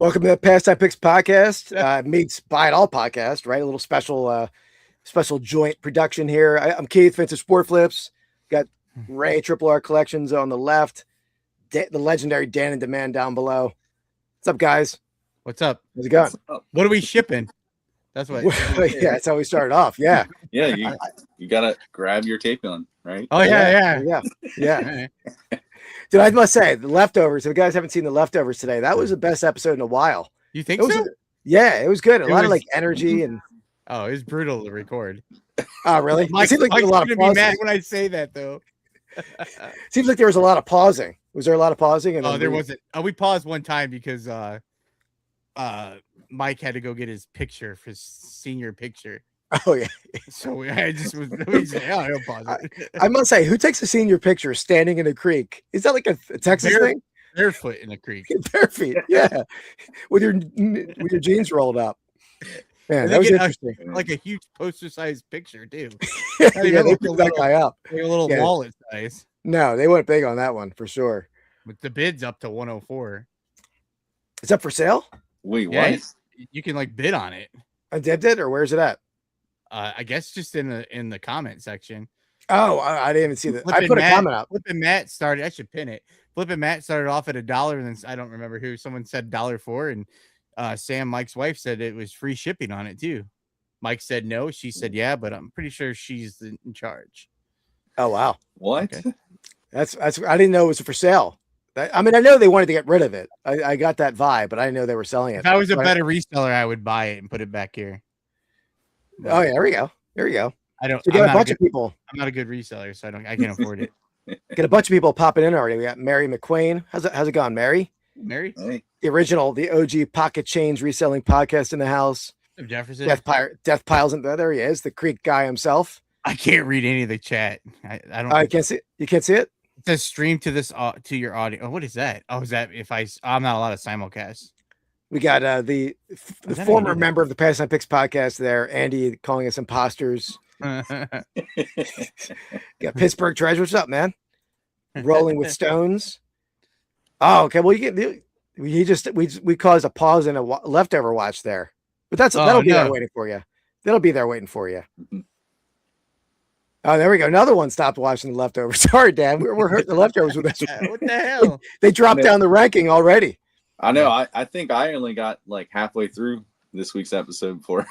Welcome to the Pastime Picks Podcast. Meets Buy It All podcast, right? A little special joint production here. I'm Keith, Vintage Sport Flips. Got Ray, TripleRCollections on the left. The legendary DaninDemand down below. What's up, guys? What's up? How's it going? What are we shipping? That's what. Yeah, that's how we started off. Yeah. Yeah, you gotta grab your tape gun, right? Oh yeah. Dude, I must say, the leftovers. If you guys haven't seen the leftovers today, that was the best episode in a while. You think so? Yeah, it was good. A lot of like energy and. Oh, it was brutal to record. Oh, really? Mike, it seems like there was a lot of be pausing. mad when I say that, though. Seems like there was a lot of pausing. Was there a lot of pausing? And there wasn't. We paused one time because Mike had to go get his picture for his senior picture. Oh yeah. So I just was. I'll pause it. I must say, who takes a senior picture standing in a creek? Is that like a Texas thing? Barefoot in a creek. Bare feet, yeah, with your jeans rolled up. Man, that was interesting. Like a huge poster-sized picture too. Yeah, they put that guy up. Like a little wallet size. No, they went big on that one for sure. But the bid's up to 104. It's up for sale? Wait, yeah, what? You can like bid on it. I dipped it, or where's it at? I guess just in the comment section. Oh, I didn't even see that. I put a comment out. Flippin' Matt started. I should pin it. Flippin' Matt started off at $1, and then I don't remember who. Someone said $1.04, and Sam, Mike's wife, said it was free shipping on it too. Mike said no. She said yeah, but I'm pretty sure she's in charge. Oh wow, what? Okay. That's I didn't know it was for sale. I mean, I know they wanted to get rid of it. I got that vibe, but I didn't know they were selling it. If I was a better reseller, I would buy it and put it back here. But, oh yeah, there we go. There we go. I don't. So you got a bunch of people. I'm not a good reseller, so I can't afford it. Get a bunch of people popping in already. We got Mary McQueen. How's it gone, Mary? Mary, hey. The OG Pocket Change Reselling Podcast in the house. Jefferson, Death Piles in there. There he is, the Creek guy himself. I can't read any of the chat. I don't. I can't see. You can't see it. It says stream to this to your audio. Oh, what is that? Oh, is that if I'm not allowed to simulcast? We got the former member of the Pastime Picks podcast there, Andy, calling us imposters. Got Pittsburgh Treasure. What's up, man? Rolling with Stones. Oh, okay. Well, we caused a pause and a leftover watch there, but that'll be there waiting for you. That'll be there waiting for you. Oh, there we go. Another one stopped watching the leftovers. Sorry, Dan. We're hurting the leftovers with this. What the hell? They dropped down the ranking already. I know. I think I only got like halfway through this week's episode before.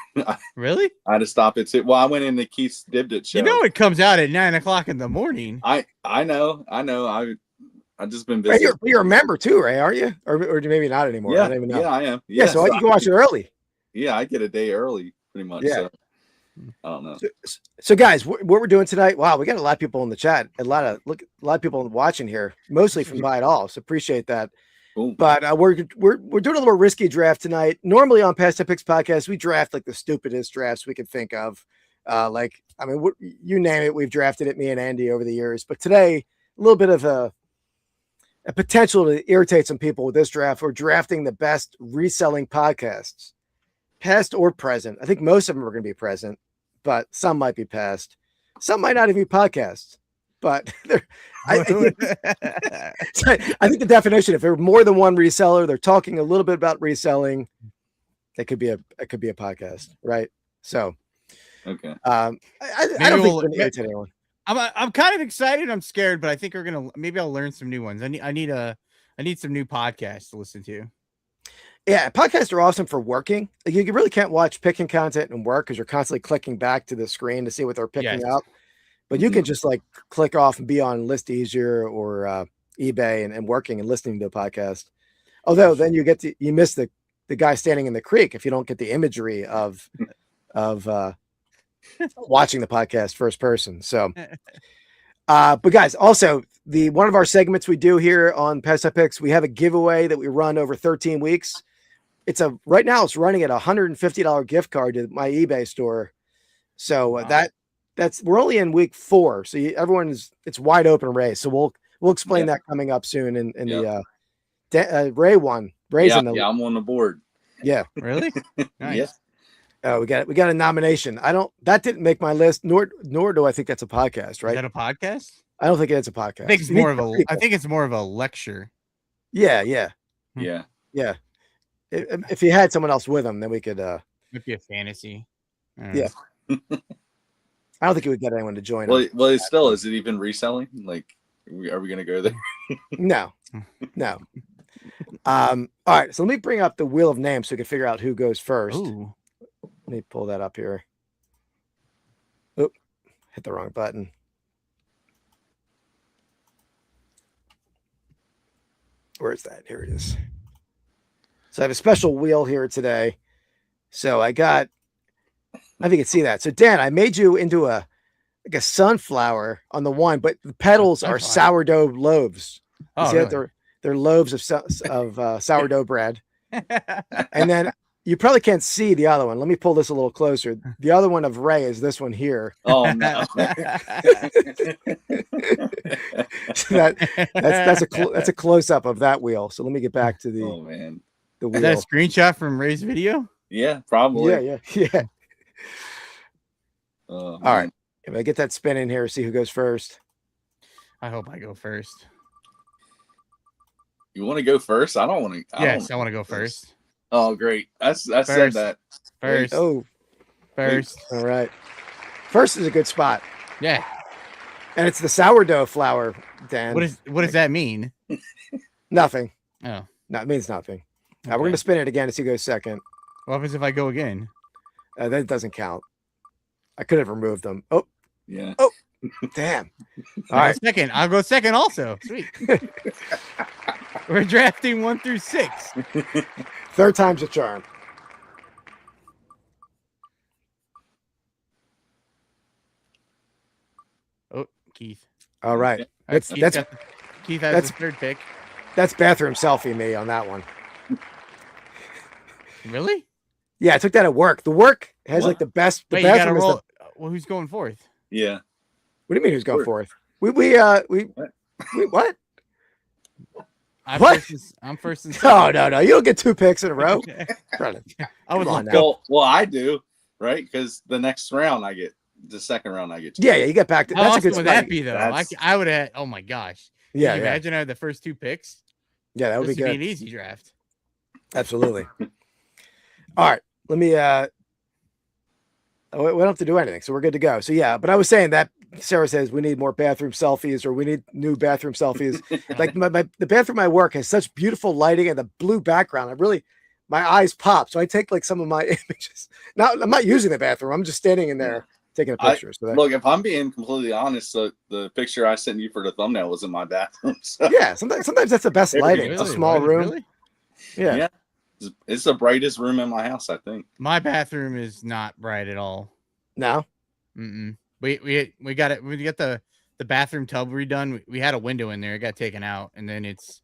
Really? I had to stop it. Well, I went into Keith's Dibdit show. You know it comes out at 9:00 in the morning. I know. I've just been busy. You're a member too, Ray, aren't you? Or maybe not anymore. Yeah, I don't even know. Yeah, I am. Yeah, so you can watch it early. Yeah, I get a day early, pretty much. Yeah. So, I don't know. So guys, what we're doing tonight? Wow, we got a lot of people in the chat. A lot of people watching here, mostly from Buy It All. So appreciate that. Cool. But we're doing a little risky draft tonight. Normally on Pastime Picks Podcast, we draft like the stupidest drafts we can think of. You name it, we've drafted it, me and Andy, over the years. But today, a little bit of a potential to irritate some people with this draft. We're drafting the best reselling podcasts, past or present. I think most of them are going to be present, but some might be past. Some might not even be podcasts. But I think the definition, if there are more than one reseller, they're talking a little bit about reselling. It could be a podcast, right? So, okay. I don't think we're going to irritate anyone. I'm kind of excited. I'm scared, but I think maybe I'll learn some new ones. I need some new podcasts to listen to. Yeah, podcasts are awesome for working. Like, you really can't watch picking content and work because you're constantly clicking back to the screen to see what they're picking up. But you can just like click off and be on List Easier or eBay and working and listening to a podcast. Although then you miss the guy standing in the creek if you don't get the imagery of watching the podcast first person. So, but guys, also one of our segments we do here on Pastime Picks, we have a giveaway that we run over 13 weeks. Right now it's running at $150 gift card to my eBay store. So wow. We're only in week 4. So it's wide open race. So we'll explain that coming up soon in the Ray one. Ray's in the I'm on the board. Yeah. Really? Nice. Yeah. Oh, we got a nomination. That didn't make my list, nor do I think that's a podcast, right? Is that a podcast? I don't think it's a podcast. I think it's more of a lecture. Yeah. Yeah. Yeah. if he had someone else with him, then we could. Might be a fantasy. Yeah. I don't think he would get anyone to join Well, him. well, it's still, is it even reselling? Like, are we gonna go there? No. All right, so let me bring up the wheel of names so we can figure out who goes first. Ooh. Let me pull that up here. Oop, hit the wrong button. Where is that? Here it is. So I have a special wheel here today. So I got, I think you can see that. So Dan, I made you into like a sunflower on the one, but the petals are sourdough loaves. Oh, See really? that? They're loaves of sourdough bread. And then you probably can't see the other one. Let me pull this a little closer. The other one of Ray is this one here. Oh no. So that's a close up of that wheel. So let me get back to the Oh man. the Is wheel. that a screenshot from Ray's video? Yeah, probably. Yeah. All All right. If I get that spin in here, see who goes first. I hope I go first. You want to go first? I don't want to. Yes, I want to go first. Oh, great. I said First. that. First. Oh, First. all right. First is a good spot. Yeah. And it's the sourdough flour, Dan. What does that mean? Nothing. Oh. No, it means nothing. We're Okay. going to spin it again to see who goes second. What happens if I go again? That doesn't count. I could have removed them. Oh, Yeah. damn. All All right. right. Second. I'll go second also. Sweet. We're drafting 1 through 6. Third time's a charm. Oh, Keith. All right. All right, Keith has the third pick. That's bathroom selfie me on that one. Really? Yeah, I took that at work. The work has What? like the best. The Wait, you gotta bathroom is roll. Well, who's going fourth? Yeah. What do you mean who's going Work. fourth? We what? What? I'm first and No, second. no. You don't get 2 picks in a row. Brennan. I was Come on like, now. Well, I do, right? Because the next round I get the second round I get. Yeah, you get back to how that's a awesome good would spot. that be though? That's- I would have. Oh my gosh! Yeah, Can you yeah, imagine I had the first 2 picks. yeah. That would This be would good. be an easy draft. Absolutely. All right, let me. We don't have to do anything, so we're good to go. So yeah, but I was saying that Sarah says we need more bathroom selfies, or we need new bathroom selfies. Like the bathroom I work has such beautiful lighting and the blue background. My eyes pop. So I take like some of my images. Now I'm not using the bathroom. I'm just standing in there taking a picture. So that, Look, if I'm being completely honest, the picture I sent you for the thumbnail was in my bathroom. So yeah, sometimes that's the best There we lighting. go. It's a small room. Really? Yeah. yeah, it's the brightest room in my house, I think. My bathroom is not bright at all. No. Mm-mm. We got it. We got the bathroom tub redone. We had a window in there. It got taken out, and then it's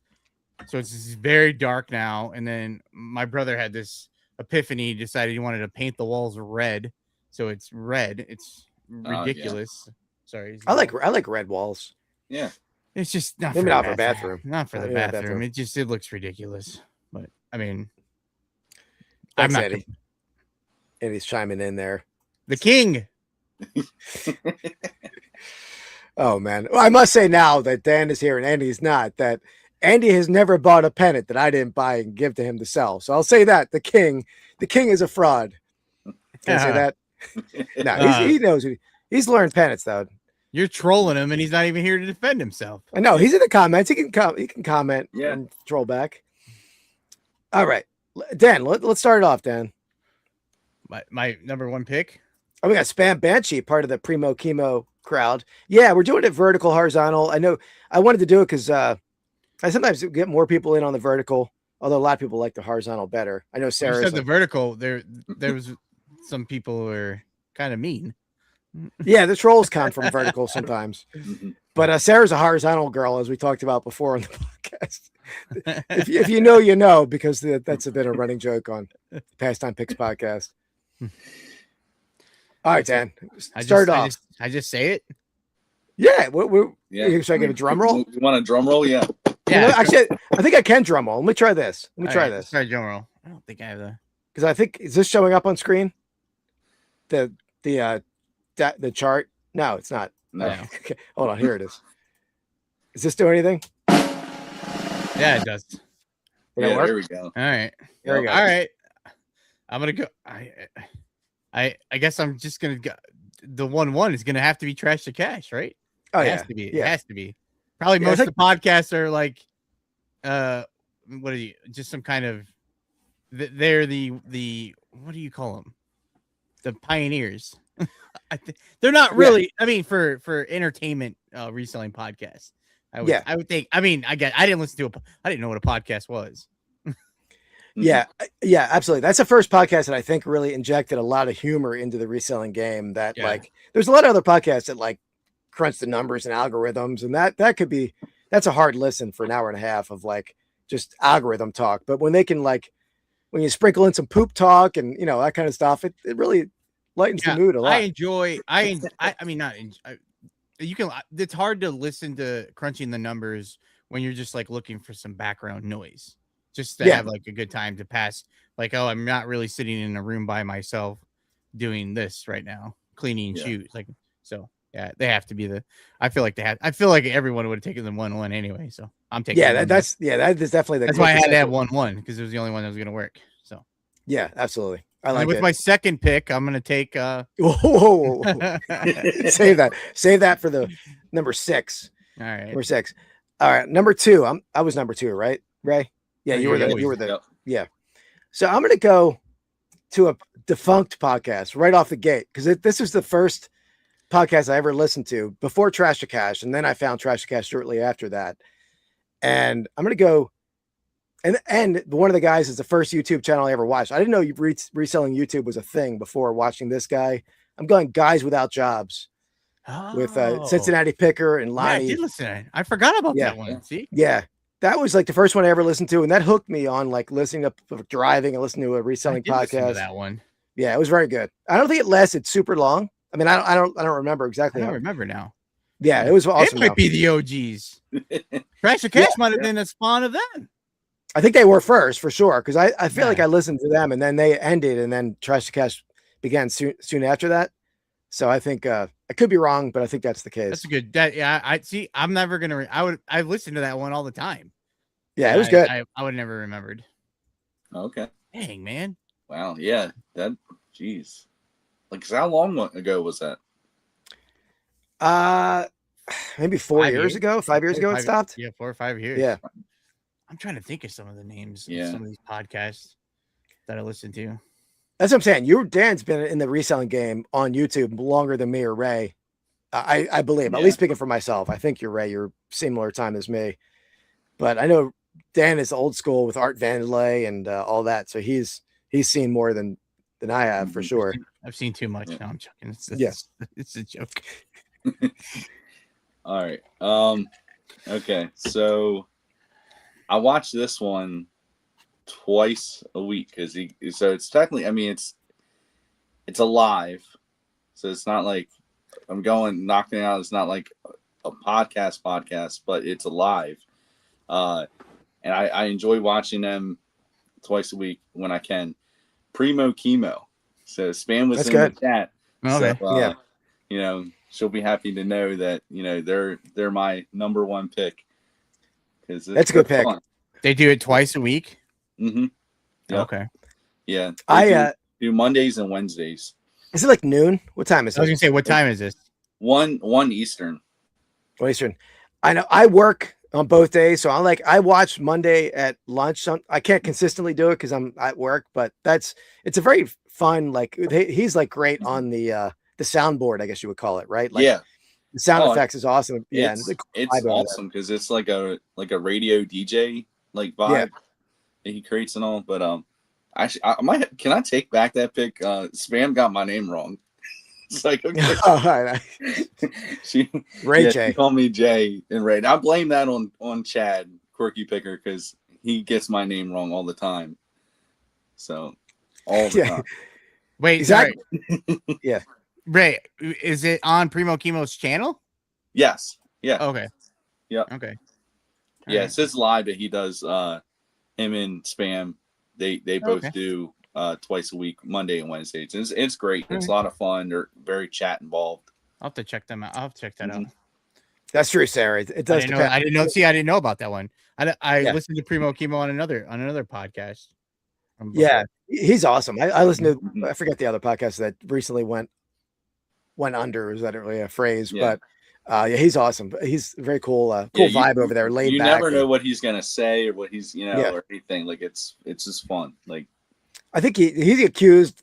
very dark now. And then my brother had this epiphany. He decided he wanted to paint the walls red, so it's red. It's yeah. ridiculous. Sorry, I like red walls. Yeah, It's just not Maybe for not the for bathroom. Not for the Maybe not bathroom. bathroom. It looks ridiculous. But I mean, Thanks, I'm not Eddie. Eddie's chiming in there. the king. Oh man. Well, I must say now that Dan is here and Andy's not, that Andy has never bought a pennant that I didn't buy and give to him to sell. So I'll say that the king is a fraud. Can I say that? No, he knows. He's learned pennants though. You're trolling him, and he's not even here to defend himself. I know he's in the comments. He can comment Yeah. and troll back. All right, Dan. Let's start it off, Dan. My number 1 pick. Oh, we got Spam Banshee, part of the Primo Chemo crowd. Yeah, we're doing it vertical, horizontal. I know I wanted to do it because I sometimes get more people in on the vertical, although a lot of people like the horizontal better. I know You Sarah said the vertical. There was some people who were kind of mean. yeah, the trolls come from vertical sometimes. But Sarah's a horizontal girl, as we talked about before on the podcast. If you know, you know, because that's a bit of a running joke on Pastime Picks Podcast. All right, Dan. Start off. I just say it. Yeah. yeah. Should I give a drum roll? You want a drum roll? Yeah. You know, actually, I think I can drum roll. Let me try this. Try drum roll. I don't think I have the. Because I think is this showing up on screen? The chart? No, it's not. No. Okay, hold on. Here it is. Is this doing anything? Yeah, it does. Yeah, work? there we go. All right. There we go. All right. I'm gonna go. I guess I'm just gonna go. The 1-1 is gonna have to be Trash to Cash, right? Oh It yeah, has to be. It yeah. has to be. Probably Yeah, most it's of the podcasts are like, what are you? Just some kind of. They're the what do you call them? The pioneers. They're not really. I mean, for entertainment, reselling podcasts. I would think. I mean, I didn't listen to I didn't know what a podcast was. Yeah, absolutely. That's the first podcast that I think really injected a lot of humor into the reselling game. That like, there's a lot of other podcasts that like crunch the numbers and algorithms, and that's a hard listen for an hour and a half of like just algorithm talk. But when they can like, when you sprinkle in some poop talk and that kind of stuff, it really lightens the mood a lot. I mean, not enjoy. You can. It's hard to listen to crunching the numbers when you're just like looking for some background noise, just to have like a good time to pass. Like, oh, I'm not really sitting in a room by myself doing this right now, cleaning shoes. Like, so yeah, they have to be I feel like everyone would have taken them 1-1 anyway. So I'm taking. That is definitely that's why I had to have 1-1 because it was the only one that was going to work. So yeah, absolutely. I like with my second pick, I'm going to take. Whoa. Save that for the number 6. All right, number 6. All right, number 2. I was number 2, right, Ray? Yeah, you were the. Yeah. So I'm going to go to a defunct podcast right off the gate because this was the first podcast I ever listened to before Trash to Cash, and then I found Trash to Cash shortly after that. And I'm going to go. And one of the guys is the first YouTube channel I ever watched. I didn't know reselling YouTube was a thing before watching this guy. I'm going Guys Without Jobs with Cincinnati Picker and Lonnie. Yeah, I did listen. I forgot about that one. See? Yeah. That was like the first one I ever listened to. And that hooked me on like listening up driving and listening to a reselling podcast. That one. Yeah, it was very good. I don't think it lasted super long. I mean, I don't remember exactly. I don't remember now. Yeah, it was awesome. It might be the OGs. Trash to Cash might have been a spawn of them. I think they were first for sure because I feel like I listened to them and then they ended and then Trash to Cash began soon after that. So I think I could be wrong, but I think that's the case. That's a good. I see. I'm never gonna. I listened to that one all the time. Yeah, it was good. I would never remembered. Okay. Dang, man. Wow. Yeah. Jeez. Like, how long ago was that? Maybe 4 years ago, 5 years ago it stopped. Yeah, 4 or 5 years. Yeah. I'm trying to think of some of the names of some of these podcasts that I listen to. That's what I'm saying. Dan's been in the reselling game on YouTube longer than me or Ray. I believe, at least speaking for myself. I think you're Ray. You're similar time as me. But I know Dan is old school with Art Vandelay and all that. So he's seen more than I have for sure. I've seen too much. No, I'm joking. It's a joke. All right. Okay. So I watch this one twice a week because so it's technically, I mean, it's a live, so it's not like I'm going knocking it out. It's not like a podcast, but it's a live. And I enjoy watching them twice a week when I can. Primo Chemo. So Spam was in the chat. Okay. So, she'll be happy to know that they're my number 1 pick. That's a good pick. Fun. They do it twice a week. Mm-hmm. Yep. Okay. Yeah. I do Mondays and Wednesdays. Is it like noon? What time is it? I was gonna say, what time is this? 1 Eastern. 1 Eastern. I know I work on both days, so I watch Monday at lunch. I can't consistently do it because I'm at work, but it's a very fun. Like he's like great on the soundboard, I guess you would call it, right? Like, the sound effects is awesome. Yeah, it's awesome because it's like a radio DJ like vibe that he creates and all. But actually, can I take back that pick? Spam got my name wrong. It's like, okay. Ray J. She called me Jay and Ray. I blame that on Chad Quirky Picker because he gets my name wrong all the time. So all the time. Wait, exactly. Yeah. Ray, is it on Primo Chemo's channel? Yes. Yeah. Okay. Yeah. Okay. Yeah, it says live that he does him and Spam. They both do twice a week, Monday and Wednesdays. It's great. It's a lot of fun. They're very chat involved. I'll have to check them out. I'll have to check that out. That's true, Sarah. It does depend. I didn't know. See, I didn't know about that one. I Yeah. listened to Primo Chemo on another podcast. Yeah, he's awesome. I listened Mhm. to, I forget the other podcast that recently went under. Is that really a phrase? Yeah. But yeah, he's awesome. He's very cool, vibe over there, laid you back. never know what he's gonna say or what he's Yeah. or anything. Like it's just fun. Like I think he accused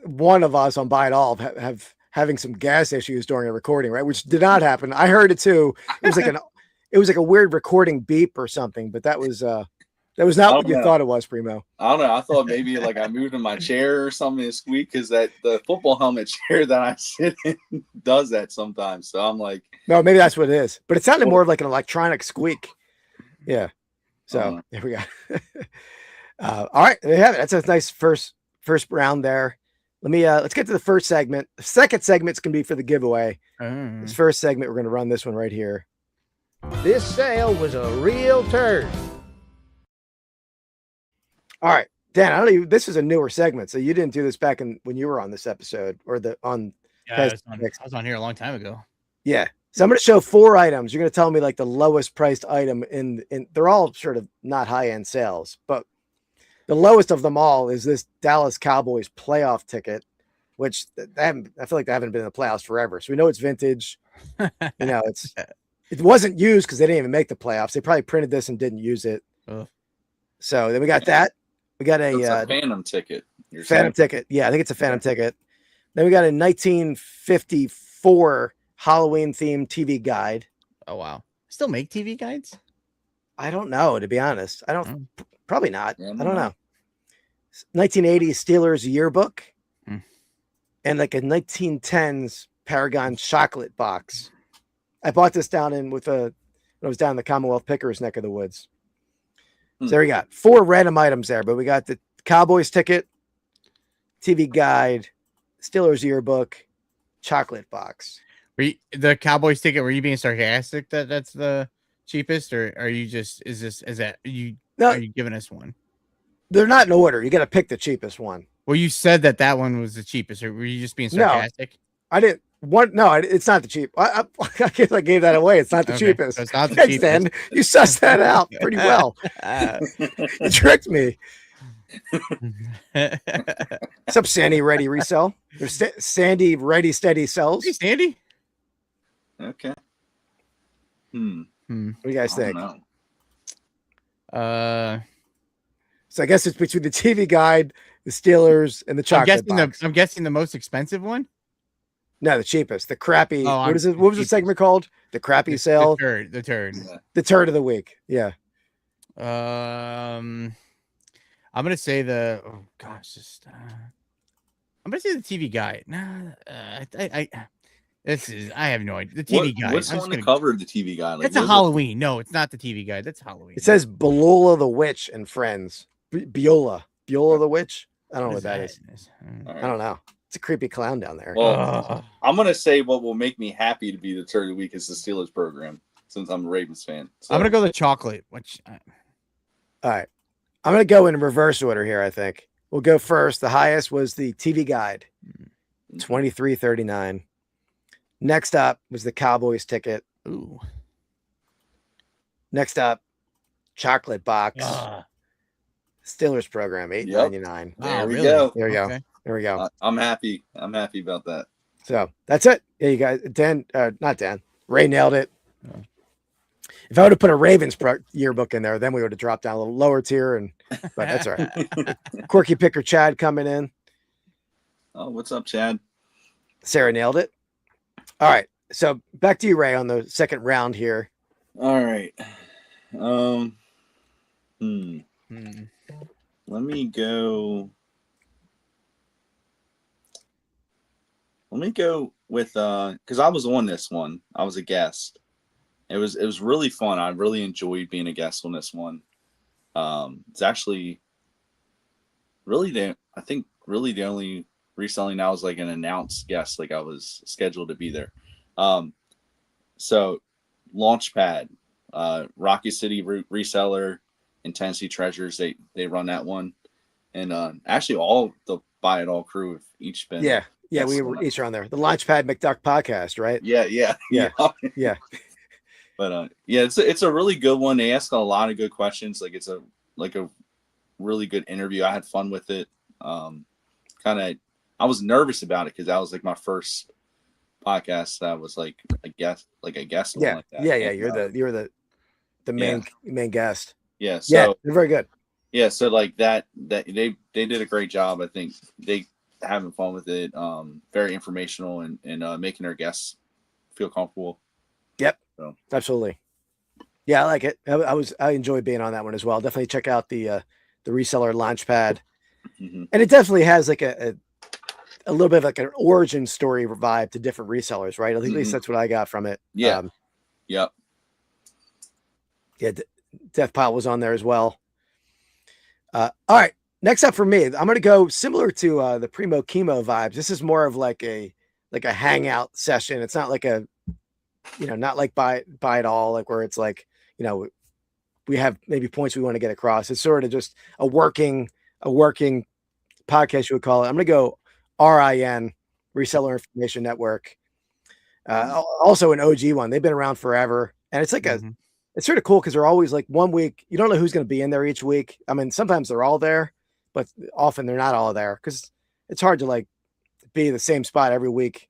one of us on Buy It All of having some gas issues during a recording, right? Which did not happen. I heard it too. It was like a weird recording beep or something, but that was not what you thought it was, Primo. I don't know. I thought maybe like I moved in my chair or something to squeak because the football helmet chair that I sit in does that sometimes. So I'm like, no, maybe that's what it is. But it sounded more of like an electronic squeak. Yeah. So there we go. All right, there you have it. That's a nice first round there. Let's get to the first segment. The second segment's gonna be for the giveaway. This first segment, we're gonna run this one right here. This sale was a real turd. All right, Dan. I don't know. This is a newer segment, so you didn't do this back when you were on this episode or I was on here a long time ago. Yeah. So I'm going to show 4 items. You're going to tell me like the lowest priced item in they're all sort of not high end sales, but the lowest of them all is this Dallas Cowboys playoff ticket, which I feel like they haven't been in the playoffs forever. So we know it's vintage. It wasn't used because they didn't even make the playoffs. They probably printed this and didn't use it. So then we got that. We got a Phantom ticket. Phantom ticket. Yeah, I think it's a Phantom ticket. Then we got a 1954 Halloween themed TV guide. Oh wow! Still make TV guides? I don't know, to be honest. I don't. Probably not. Yeah, I don't know. 1980 Steelers yearbook, and like a 1910s Paragon chocolate box. I bought this down when I was down in the Commonwealth Pickers neck of the woods. So there we got 4 random items there, but we got the Cowboys ticket, TV guide, Steelers yearbook, chocolate box. The Cowboys ticket, were you being sarcastic that's the cheapest, or are you just are you giving us one? They're not in order. You got to pick the cheapest one. Well, you said that one was the cheapest, or were you just being sarcastic? No, I didn't. It's not the cheap. I guess I gave that away. It's not the cheapest. So it's not the Thanks, cheapest. Dan. You sussed that out pretty well. You tricked me. What's up, Sandy Ready Resell? There's Sandy Ready Steady Sells. Hey, Sandy. Okay. What do you guys think? So I guess it's between the TV guide, the Steelers, and the chocolate box. I'm guessing the most expensive one. No, the cheapest. The crappy. Oh, what is it? What was the segment called? The crappy sale. The turd. The turd of the week. Yeah. I'm gonna say I'm gonna say the TV guide. I have no idea. The TV guide. What's the one that covered the TV guide? It's a Halloween. No, it's not the TV guide. That's Halloween. It says Beulah the Witch and Friends. Beulah the Witch. I don't know what that is. I don't know. It's a creepy clown down there. Well, I'm gonna say what will make me happy to be the turd of the week is the Steelers program, since I'm a Ravens fan. So. I'm gonna go the chocolate. All right, I'm gonna go in reverse order here. I think we'll go first. The highest was the TV guide, $23.39. Next up was the Cowboys ticket. Ooh. Next up, chocolate box. Steelers program, $8.99. There we go. There we go. Okay. There we go. I'm happy. I'm happy about that. So that's it. Yeah, you guys. Not Dan. Ray nailed it. If I would have put a Ravens yearbook in there, then we would have dropped down a little lower tier. But that's all right. Quirky Picker Chad coming in. Oh, what's up, Chad? Sarah nailed it. All right. So back to you, Ray, on the second round here. All right. Let me go. With because I was on this one. I was a guest. It was really fun. I really enjoyed being a guest on this one. It's actually really the only reselling now is like an announced guest. Like I was scheduled to be there. So Launchpad, Rocky City Reseller, and Tennessee Treasures. They run that one, and actually all the Buy It All crew have each been. Yeah, we were each on there. The Launchpad McDuck podcast, right? Yeah. But yeah, it's a really good one. They ask a lot of good questions. Like it's a really good interview. I had fun with it. I was nervous about it because that was like my first podcast that was like a guest. Like a guest. Yeah, like that. yeah. And, You're the main guest. Yeah. So yeah, they're very good. Yeah. So like that they did a great job. I think they having fun with it. Very informational and making their guests feel comfortable. Yep. So. Absolutely. Yeah, I like it. I enjoyed being on that one as well. Definitely check out the Reseller Launchpad. Mm-hmm. And it definitely has like a little bit of like an origin story vibe to different resellers, right? At least that's what I got from it. Yeah. Yeah. Death Pile was on there as well. All right. Next up for me, I'm going to go similar to the Primo Chemo vibes. This is more of like a hangout session. It's not like not like buy it all, like where it's like, we have maybe points we want to get across. It's sort of just a working podcast, you would call it. I'm going to go RIN, Reseller Information Network. Also an OG one. They've been around forever. And it's like it's sort of cool because they're always like 1 week. You don't know who's going to be in there each week. I mean, sometimes they're all there, but often they're not all there because it's hard to like be the same spot every week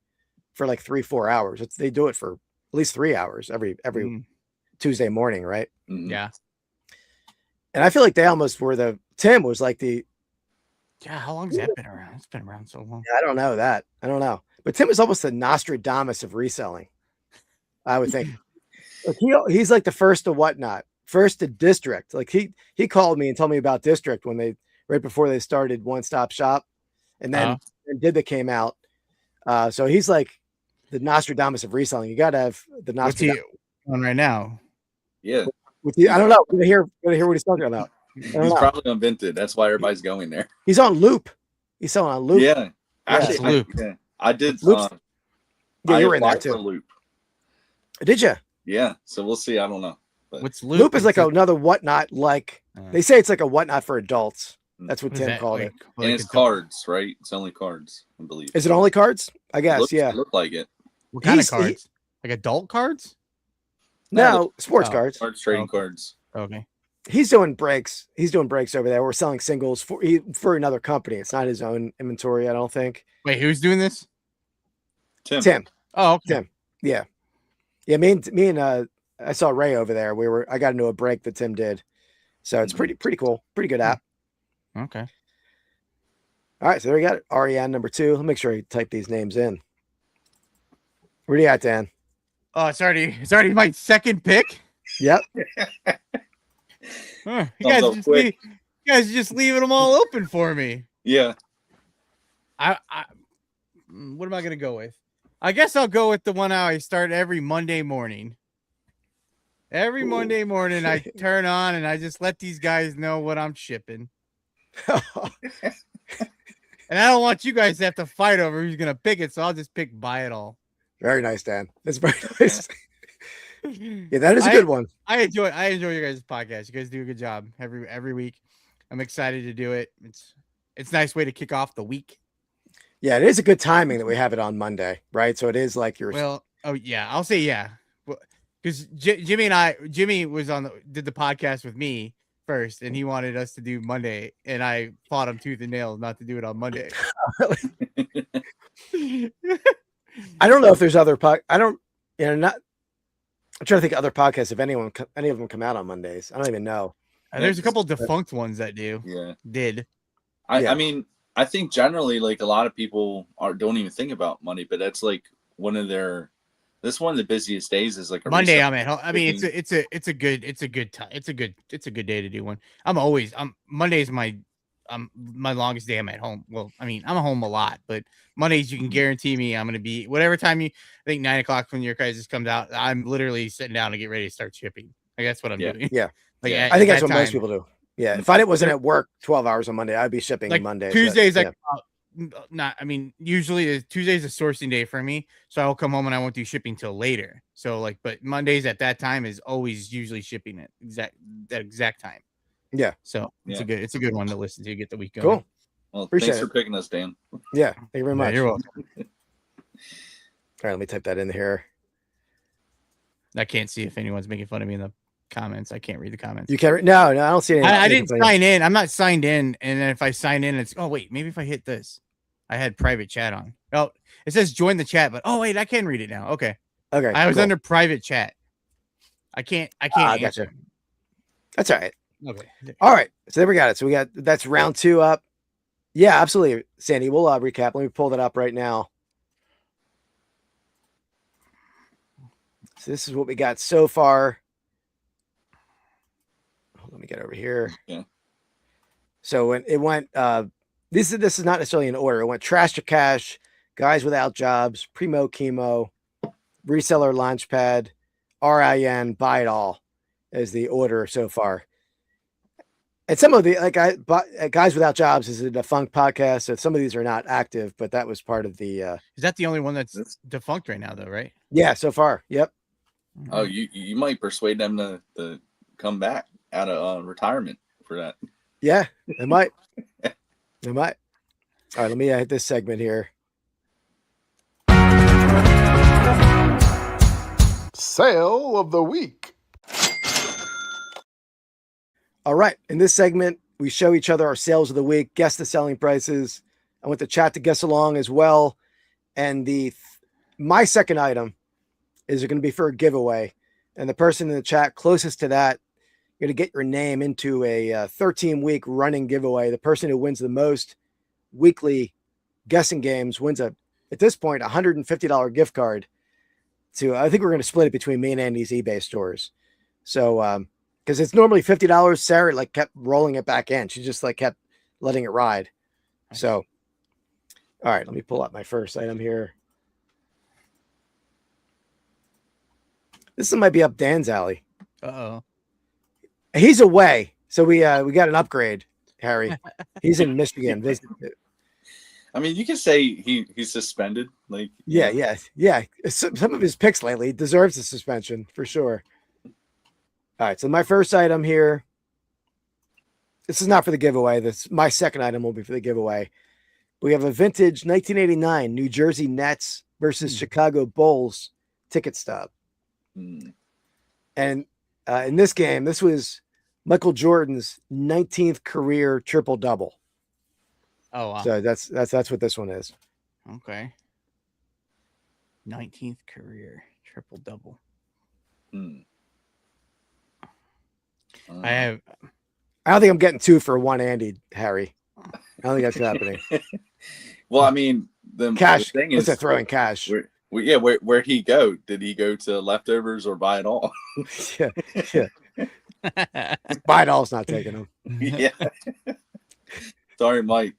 for like 3-4 hours. They do it for at least 3 hours every Tuesday morning, right? Yeah. And I feel like they almost were Tim was like the. Yeah, how long has that been around? It's been around so long. I don't know that. I don't know. But Tim is almost the Nostradamus of reselling, I would think. Like he's like the first to whatnot, first to District. Like he called me and told me about District right before they started One Stop Shop, and then Dibba came out. So he's like the Nostradamus of reselling. You got to have the Nostradamus. What's he on right now? Yeah. I don't know. We're gonna hear what he's talking about. He's probably on Vinted. That's why everybody's going there. He's on Loop. He's selling on Loop. Yeah. Actually, Loop. I did. Yeah, you were in there too. Loop. Did you? Yeah. So we'll see. I don't know. But. What's Loop? Loop is like another whatnot. Like they say, it's like a whatnot for adults. That's what Tim called it. And it's cards, right? It's only cards, I believe. Is it only cards? I guess. It look like it. What kind of cards? Like adult cards? No, sports cards. Cards, trading cards. Okay. He's doing breaks. He's doing breaks over there. We're selling singles for another company. It's not his own inventory, I don't think. Wait, who's doing this? Tim. Oh, okay. Tim. Yeah. Yeah. Me and I saw Ray over there. I got into a break that Tim did. So it's pretty cool. Pretty good app. Okay. All right. So there we got it. REN number 2. Let me make sure I type these names in. Where are you at, Dan? Oh, it's already my second pick. Yep. You guys are just leaving them all open for me. Yeah. What am I gonna go with? I guess I'll go with the one I start every Monday morning. Every Monday morning I turn on and I just let these guys know what I'm shipping. And I don't want you guys to have to fight over who's gonna pick it, so I'll just pick buy it all. Very nice, Dan. That's very nice. Yeah, that is a good one. I enjoy your guys' podcast. You guys do a good job every week. I'm excited to do it. It's a nice way to kick off the week. Yeah, it is a good timing that we have it on Monday, right? So it is like I'll say yeah. Because Jimmy was did the podcast with me first, and he wanted us to do Monday, and I fought him tooth and nail not to do it on Monday. I don't know if there's other I'm trying to think of other podcasts if any of them come out on Mondays. I don't even know. There's a couple defunct ones that do. Yeah. Did. I mean, I think generally like a lot of people don't even think about Monday, but that's like one of the busiest days is like a Monday. I'm at home. I mean, it's a good day to do one. Monday's my longest day I'm at home. Well, I mean, I'm at home a lot, but Mondays you can guarantee me I'm going to be whatever time I think 9:00 when your guys comes out. I'm literally sitting down to get ready to start shipping. Like that's what I'm doing. Yeah. Like I think that's what most people do. Yeah. If I wasn't at work 12 hours on Monday, I'd be shipping like Monday. Tuesdays, usually Tuesday's a sourcing day for me. So I'll come home and I won't do shipping till later. So but Mondays at that time is always usually shipping at that exact time. Yeah. So it's a good one to listen to. Get the week going. Cool. Well, thanks for picking us, Dan. Yeah. Thank you very much. You're welcome. All right. Let me type that in here. I can't see if anyone's making fun of me in the comments. I can't read the comments. You can't. No, I don't see any. I didn't sign in. I'm not signed in. And then if I sign in, it's wait, maybe if I hit this, I had private chat on. Oh, it says join the chat, but wait, I can read it now. Okay. I was under private chat. I can't. Gotcha. That's all right. Okay. All right. So there we got it. So that's round 2 up. Yeah, absolutely, Sandy. We'll recap. Let me pull that up right now. So this is what we got so far. Let me get over here. Yeah. So when it went, this is not necessarily in order. It went trash to cash, guys without jobs, primo chemo, reseller launchpad, RIN, buy it all is the order so far. And some of the guys without jobs is a defunct podcast, so some of these are not active, but that was part of the. Is that the only one that's defunct right now, though? Right? Yeah, so far. Yep. Oh, you might persuade them to come back out of retirement for that. Yeah, it might. It might. All right, let me hit this segment here. Sale of the week. All right, in this segment, we show each other our sales of the week, guess the selling prices. I want the chat to guess along as well. And my second item is going to be for a giveaway. And the person in the chat closest to that, you're going to get your name into a 13-week running giveaway. The person who wins the most weekly guessing games wins at this point, $150 gift card to, I think we're going to split it between me and Andy's eBay stores. So, because it's normally $50. Sarah kept rolling it back in. She just kept letting it ride. So, all right, let me pull up my first item here. This one might be up Dan's alley. Uh-oh. He's away, so we got an upgrade, Harry. He's in Michigan. I mean, you can say he's suspended. Yeah. Some of his picks lately deserves a suspension for sure. All right, so my first item here. This is not for the giveaway. My second item will be for the giveaway. We have a vintage 1989 New Jersey Nets versus Chicago Bulls ticket stub. And in this game, this was Michael Jordan's 19th career triple double. Oh, wow. So that's what this one is. Okay. 19th career triple double. I don't think I'm getting 2 for 1, Andy, Harry. I don't think that's happening. Well, I mean, the cash. thing is is throwing cash. Where'd he go? Did he go to leftovers or buy it all? Yeah. Buy it all's not taking them. Yeah. Sorry, Mike.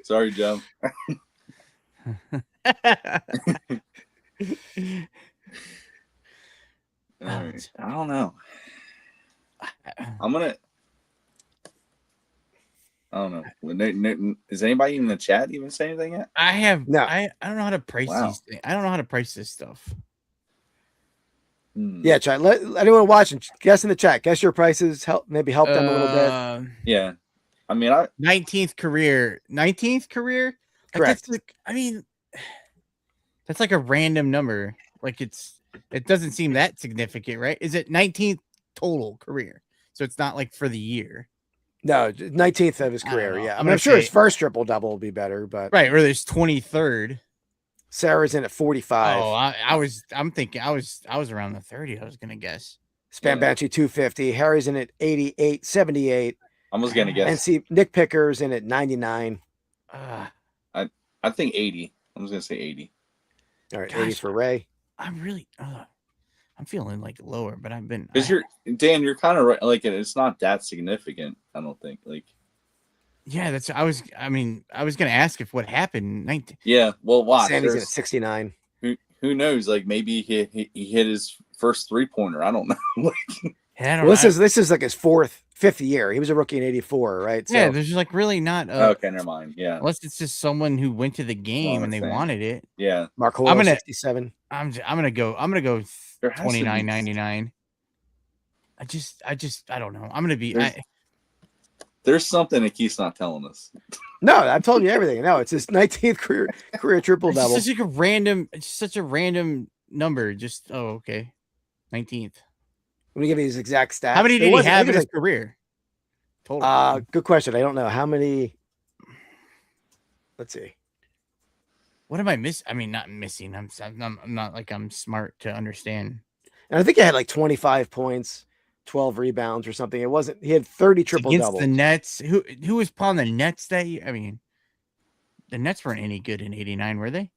Sorry, Joe. All right. I don't know. I don't know. Is anybody in the chat even say anything yet? I don't know how to price these things. I don't know how to price this stuff. Yeah, chat. Let anyone watching guess in the chat. Guess your prices. Help them a little bit. Yeah. I mean, 19th career. Correct. That's like a random number. It doesn't seem that significant, right? Is it 19th total career? So it's not for the year. No, 19th of his career. Yeah, I'm sure his first triple double will be better, but right. Or there's 23rd. Sarah's in at 45. Oh, I'm thinking I was around the 30. I was gonna guess. Spam Banshee 250. Harry's in at 88, 78. I was gonna guess. And see Nick Picker's in at 99. I think 80. I was gonna say 80. All right, 80 for Ray. I'm really I'm feeling lower, but I've been because you're kind of right. It's not that significant. I don't think Yeah, I was gonna ask if what happened. Yeah, well, watch. Sandy's at 69. Who knows? Maybe he hit his first 3-pointer. I don't know. This is his fifth year. He was a rookie in 84, right? Yeah, there's really not. Okay, never mind. Yeah, unless it's just someone who went to the game and they wanted it. Yeah, Mark Hoyle, 67. I'm gonna go 29.99. I don't know. I'm gonna be. There's something that Keith's not telling us. No, I'm telling you everything. No, it's his 19th career triple double. It's such a random number. Okay. 19th. Let me give you his exact stats. How many There did he wasn't- I have think in it his career? Total. Good question. I don't know how many. Let's see. What am I missing? I mean, not missing. I'm not like I'm smart to understand. And I think he had like 25 points, 12 rebounds or something. It wasn't. He had 30 triple Against doubles. the Nets. Who was pawing the Nets that year? I mean, the Nets weren't any good in '89, were they?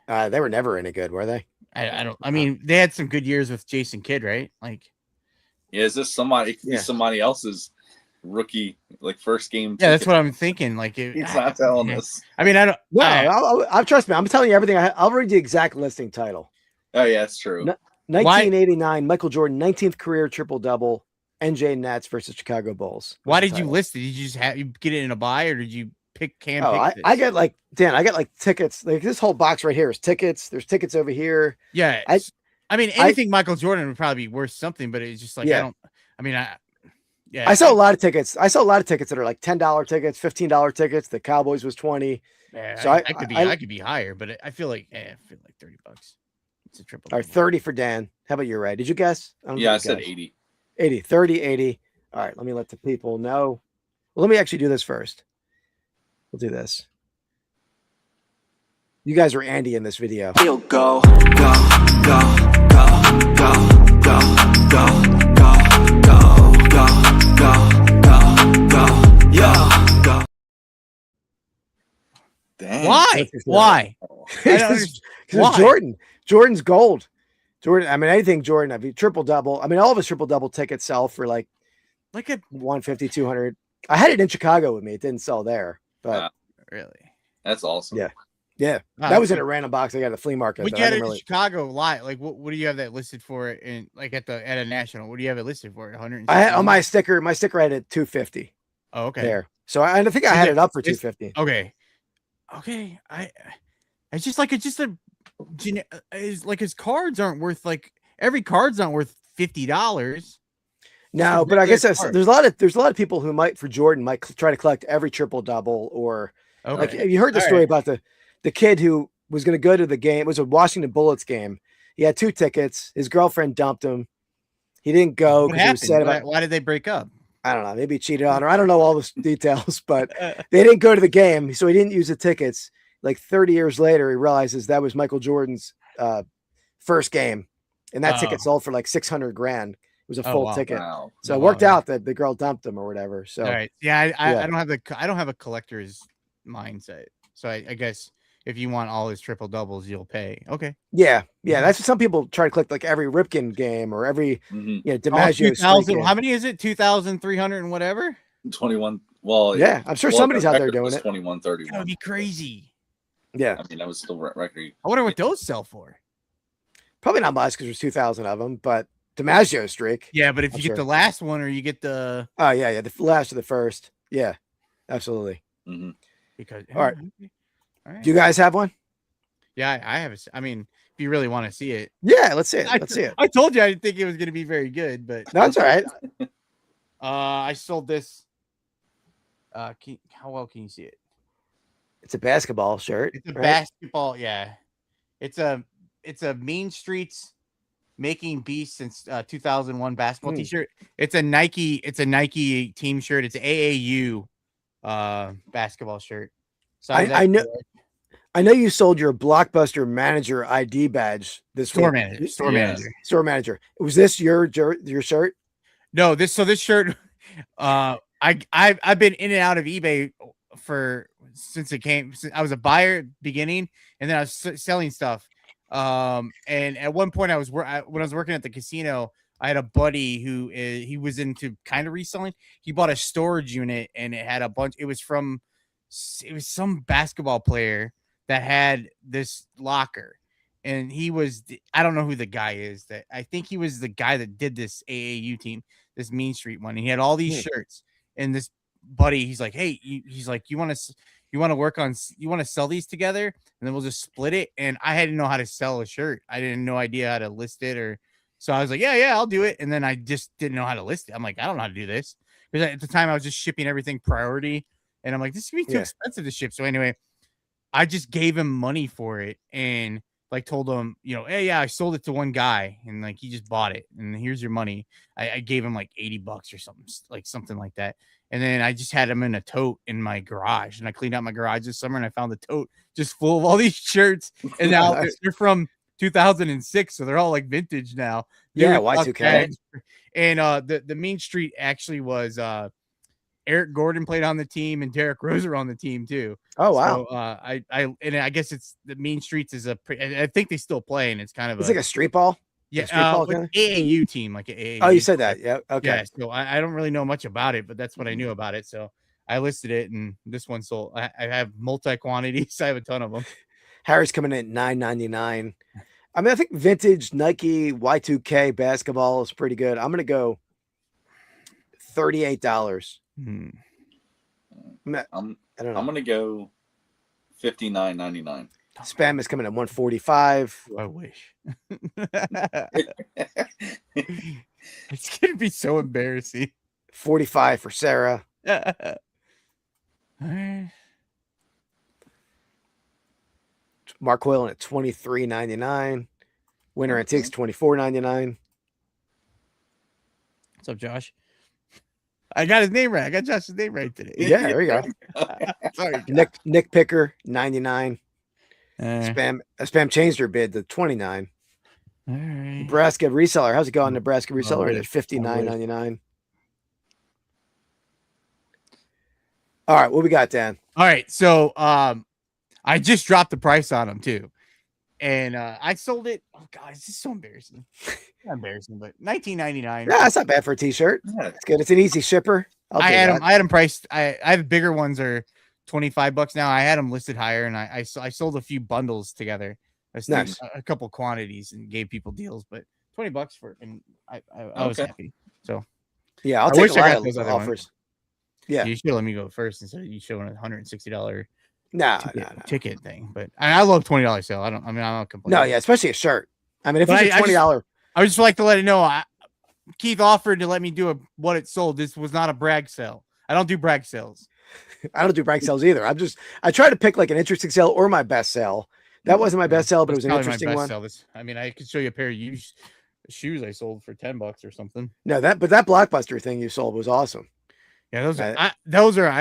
They were never any good, were they? I don't. I mean, they had some good years with Jason Kidd, right? Like, Yeah, is this somebody? It could Yeah. be somebody else's rookie, like first game. yeah, that's ticket. what I'm thinking. Like, He's not telling yeah. us. I mean, I don't. No, I- I'll trust me. I'm telling you everything. I'll read the exact listing title. Oh yeah, that's true. No. 1989, Michael Jordan, 19th career triple double, NJ Nets versus Chicago Bulls. Why was the did you title. list it? Did you just you get it in a buy, or did you pick I this? get like Dan. I get like tickets. Like this whole box right here is tickets. There's tickets over here. Yeah, I mean, anything Michael Jordan would probably be worth something, but it's just like Yeah. I don't. I mean, yeah. I saw a lot of tickets. I saw a lot of tickets that are like $10 tickets, $15 tickets. The Cowboys was 20. Yeah, So I could be I- I could be higher, but I feel like $30. It's a triple. Or 30 for Dan. How about you, Ray? Did you guess? don't Yeah, I think you said guessed. 80. 80, 30, 80. All right, let me let the people know. Well, let me actually do this first. We'll do this. You guys are Andy in this video. He'll go, go, go, go, go, go, go, go, go, go, go, go, yo, go. Dang. Why? Why? I don't understand. Why? Because Jordan's gold. Jordan, I mean, anything Jordan, I mean, triple double. I mean, all of his triple double tickets sell for like Like a 150, 200. I had it in Chicago with me. It didn't sell there, but really? That's awesome. Yeah. yeah, Wow, that was in okay. a random box I got at the flea market. We that I get didn't it in really- Chicago live. Like, what do you have that listed for? In like at a national, what do you have it listed for? 100. I had on my sticker I had it 250 Oh, okay. there. So I think I So had yeah, it up for it's- 250. Okay. It's just like is like his cards aren't worth like every card's not worth $50. No, a but I regular guess card. there's a lot of people who might for Jordan might try to collect every triple double or Okay. like have you heard the All story right. about the kid who was going to go to the game? It was a Washington Bullets game. He had 2 tickets. His girlfriend dumped him. He didn't go What because he was sad happened? about. Why did they break up? I don't know. Maybe he cheated on her. I don't know all the details, but they didn't go to the game, so he didn't use the tickets. Like 30 years later, he realizes that was Michael Jordan's first game, and that ticket sold for like $600,000. It was a full wow. ticket, Wow. so it Wow, worked yeah. out that the girl dumped him or whatever. So All right. Yeah, I yeah. don't have a collector's mindset. So I guess if you want all his triple doubles, you'll pay. Okay. yeah, that's what some people try to collect, like every Ripken game or every Mhm. DiMaggio. 2,000. streak How game. many is it? 2,300 and whatever. 21. Well, Yeah, I'm sure well, somebody's the out there record doing was it. 21, That would 31. be crazy. Yeah, I mean, that was still record. I wonder what those sell for. probably not much because there's 2,000 of them, but DiMaggio streak. Yeah, but if I'm you sure. get the last one or you get the Oh yeah, the last of the first. Yeah, absolutely. hmm because All right. All right. Do you guys have one? Yeah, I have. I mean, if you really want to see it, Yeah, let's see it. Let's see it. I told you I didn't think it was going to be very good, but No, it's all right. I sold this. How well can you see it? It's a basketball shirt. It's a right? basketball. Yeah, it's a Mean Streets Making Beast since 2001 basketball Hmm. T-shirt. It's a Nike team shirt. It's an AAU basketball shirt. So I know you sold your Blockbuster manager ID badge this store week. manager. Store Yeah. manager. Store manager. Was this your shirt? No, this shirt. I've been in and out of eBay since it came. Since I was a buyer at the beginning, and then I was selling stuff. And at one point, when I was working at the casino, I had a buddy who he was into kind of reselling. He bought a storage unit, and it had a bunch. It was some basketball player that had this locker, and I don't know who the guy is. That I think he was the guy that did this AAU team, this Mean Street one. And he had all these shirts, and this buddy, he's like, hey, he's like, you want to sell these together, and then we'll just split it. And I didn't know how to sell a shirt. I didn't no idea how to list it, so I was like, yeah, I'll do it. And then I just didn't know how to list it. I'm like, I don't know how to do this, because at the time I was just shipping everything priority, and I'm like, this is gonna be too expensive to ship. So anyway, I just gave him money for it, and like told him, hey, yeah, I sold it to one guy and like he just bought it and here's your money. I gave him like $80 or something like that. And then I just had him in a tote in my garage and I cleaned out my garage this summer and I found the tote just full of all these shirts. And now they're from 2006, so they're all like vintage now. Yeah, Y2K. And the Mean Street actually was Eric Gordon played on the team and Derek Rose are on the team too. Oh wow. So, I guess it's the Mean Streets is I think they still play and it's kind of like a street ball. Yeah, street ball like AAU team, like an AAU. Oh, you said that. Yeah. Okay. Yeah, so I don't really know much about it, but that's what I knew about it. So I listed it, and this one sold. I have multi quantities. I have a ton of them. Harry's coming in at $9.99. I mean, I think vintage Nike Y2K basketball is pretty good. I'm gonna go $38. I'm I don't know. I'm gonna go $59.99. Spam is coming at $145. I wish. It's gonna be so embarrassing. $45 for Sarah. Mark Hoyland at $23.99. Winter Antiques $24.99. What's up, Josh? I got his name right. I got Josh's name right today. Yeah, there you go. Sorry, Nick Picker $99. Josh. Spam changed her bid to $29. All right. Nebraska reseller. How's it going? Nebraska reseller at $59.99. All right, what we got, Dan? All right, so I just dropped the price on them too, and I sold it. Oh God, it's just so embarrassing. Not embarrassing, but $19.99. Yeah, that's not bad for a t-shirt. Yeah. It's good. It's an easy shipper. I had them priced. I have bigger ones are $25 now. I had them listed higher, and I sold a few bundles together. I sold Nice. a couple quantities and gave people deals, but $20 for it, and I was happy. So Yeah, I'll I take wish a I lot got of those other offers. ones. Yeah. You should let me go first instead of you showing a $160 No. ticket thing. But I love $20 sale. I don't complain. No, yeah, especially a shirt. I mean, if But it's a $20, I would just like to let it know. Keith offered to let me do what it sold. This was not a brag sale. I don't do brag sales. I don't do brag sales either. I try to pick like an interesting sale or my best sale. That wasn't my best sale, but it was an interesting one. I could show you a pair of used shoes I sold for $10 or something. No, that Blockbuster thing you sold was awesome. Yeah, those are awesome. Ugh, those are I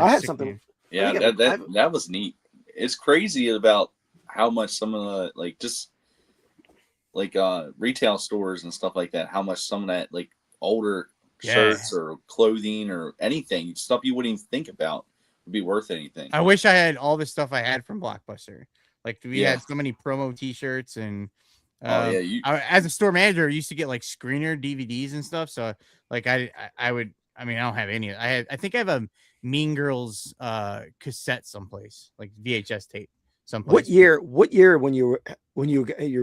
had sick, something. man. Yeah, that was neat. It's crazy about how much some of the retail stores and stuff like that, how much some of that like older shirts or clothing or anything, stuff you wouldn't even think about would be worth anything. I wish I had all the stuff I had from Blockbuster. Like we had so many promo t-shirts and as a store manager, I used to get like screener DVDs and stuff. So like I don't have any. I think I have a Mean Girls cassette someplace, like VHS tape someplace. What year when you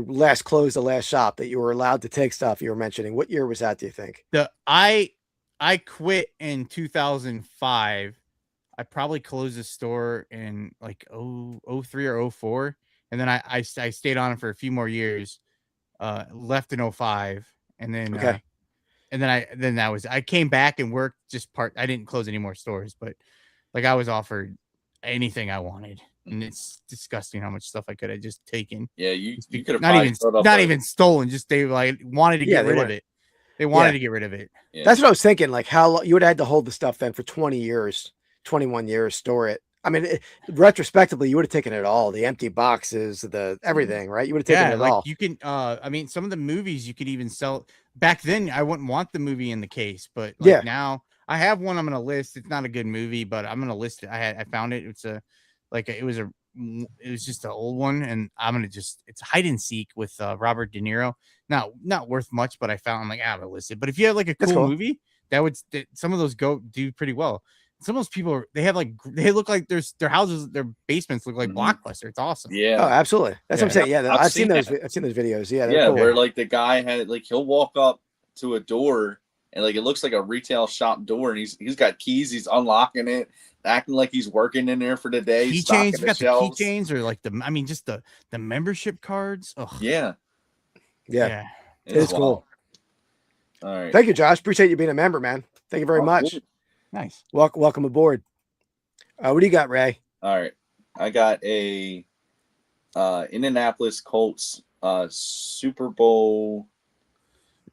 last closed the last shop that you were allowed to take stuff you were mentioning? What year was that, do you think? I quit in 2005. I probably closed the store in like 03 or 04. And then I stayed on it for a few more years, left in 05. And then, I came back and worked I didn't close any more stores, but like I was offered anything I wanted. And it's disgusting how much stuff I could have just taken. Yeah, you could have not even stolen. Just they like wanted to get rid of it. They wanted to get rid of it. Yeah. That's what I was thinking. Like how long you would have had to hold the stuff then for 20 years, 21 years, store it. I mean, retrospectively, you would have taken it all, the empty boxes, the everything, right? You would have taken it all. You can, some of the movies you could even sell. Back then, I wouldn't want the movie in the case, but now I have one I'm going to list. It's not a good movie, but I'm going to list it. I found it. It was just an old one, and it's hide and seek with Robert De Niro. Not worth much, but I'm like, I'm going to list it. But if you have like a cool movie, some of those do pretty well. Some of those people they look like their houses, their basements look like Blockbuster. It's awesome. Yeah. Oh, absolutely. That's what I'm saying. Yeah, I've seen those. I've seen those videos. Yeah. Cool. Where like the guy had he'll walk up to a door and like it looks like a retail shop door, and he's got keys. He's unlocking it, acting like he's working in there for the day. Keychains, you got the keychains or like just the membership cards. Oh yeah. It's cool. All right. Thank you, Josh. Appreciate you being a member, man. Thank you very much. Cool. Nice. Welcome aboard. What do you got, Ray? All right. I got a Indianapolis Colts Super Bowl.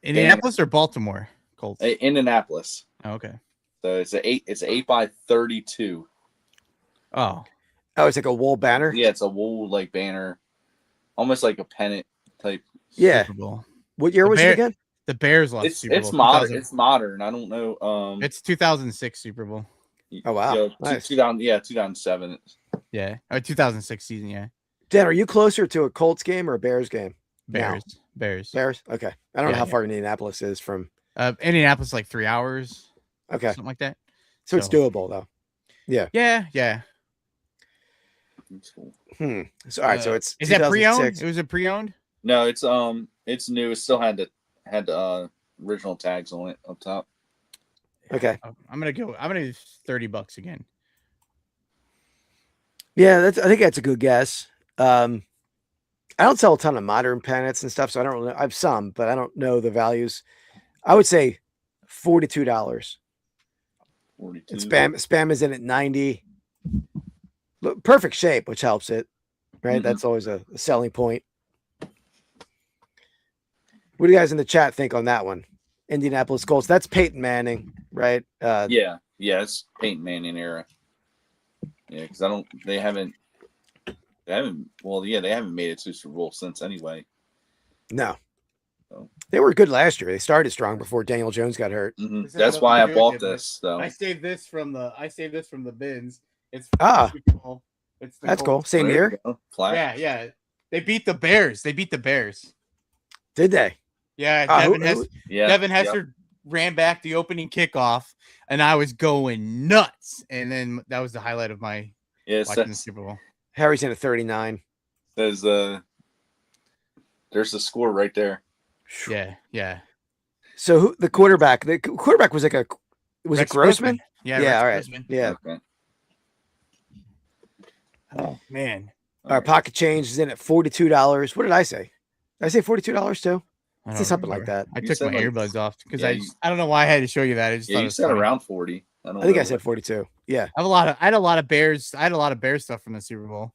Indianapolis or Baltimore Colts? Indianapolis. Oh, okay. So it's a 8x32. Oh, it's like a wool banner. Yeah, it's a wool like banner, almost like a pennant type. Yeah. Super Bowl. What year was it again? The Bears lost Super Bowl. It's modern. It's modern. I don't know. It's 2006 Super Bowl. Oh wow. Yeah, Nice. 2007. Yeah, or 2006 season. Yeah. Dan, are you closer to a Colts game or a Bears game? Bears. No. Bears. Okay. I don't know Yeah, how yeah. far Indianapolis is from. Indianapolis like 3 hours. Okay. Something like that. So it's doable though. Yeah. Yeah. So all right. So it's is that pre-owned? 2006. It was a pre-owned. No, it's new. It still had original tags on it up top. Okay. I'm gonna do $30 again. Yeah, I think that's a good guess. I don't sell a ton of modern pennants and stuff, so I don't really. I have some, but I don't know the values. I would say $42. 42. And spam is in at 90. Look, perfect shape, which helps it, right? Mhm. That's always a selling point. What do you guys in the chat think on that one? Indianapolis Colts. That's Peyton Manning, right? Yeah, it's Peyton Manning era. Yeah, because they haven't made it to Super Bowl since anyway. No. So. They were good last year. They started strong before Daniel Jones got hurt. Mm-hmm. That's why I bought this, though. I saved this from the bins. It's that's Colts. cool. Same year. Yeah. They beat the Bears. Did they? Yeah, Devin Hester ran back the opening kickoff, and I was going nuts. And then that was the highlight of my watching the Super Bowl. Harry's in at 39. There's the score right there. Yeah. So who the quarterback? The quarterback was it Grossman? Yeah. All right. Grossman. Yeah. Okay. Oh man. Our pocket change is in at $42. What did I say? Did I say $42 too? I said something like that. I You took said my like- earbuds off because Yeah, I don't know why I had to show you that. I just thought it you was said funny. around 40. I think I said 42. Yeah. I had a lot of Bears. I had a lot of Bears stuff from the Super Bowl.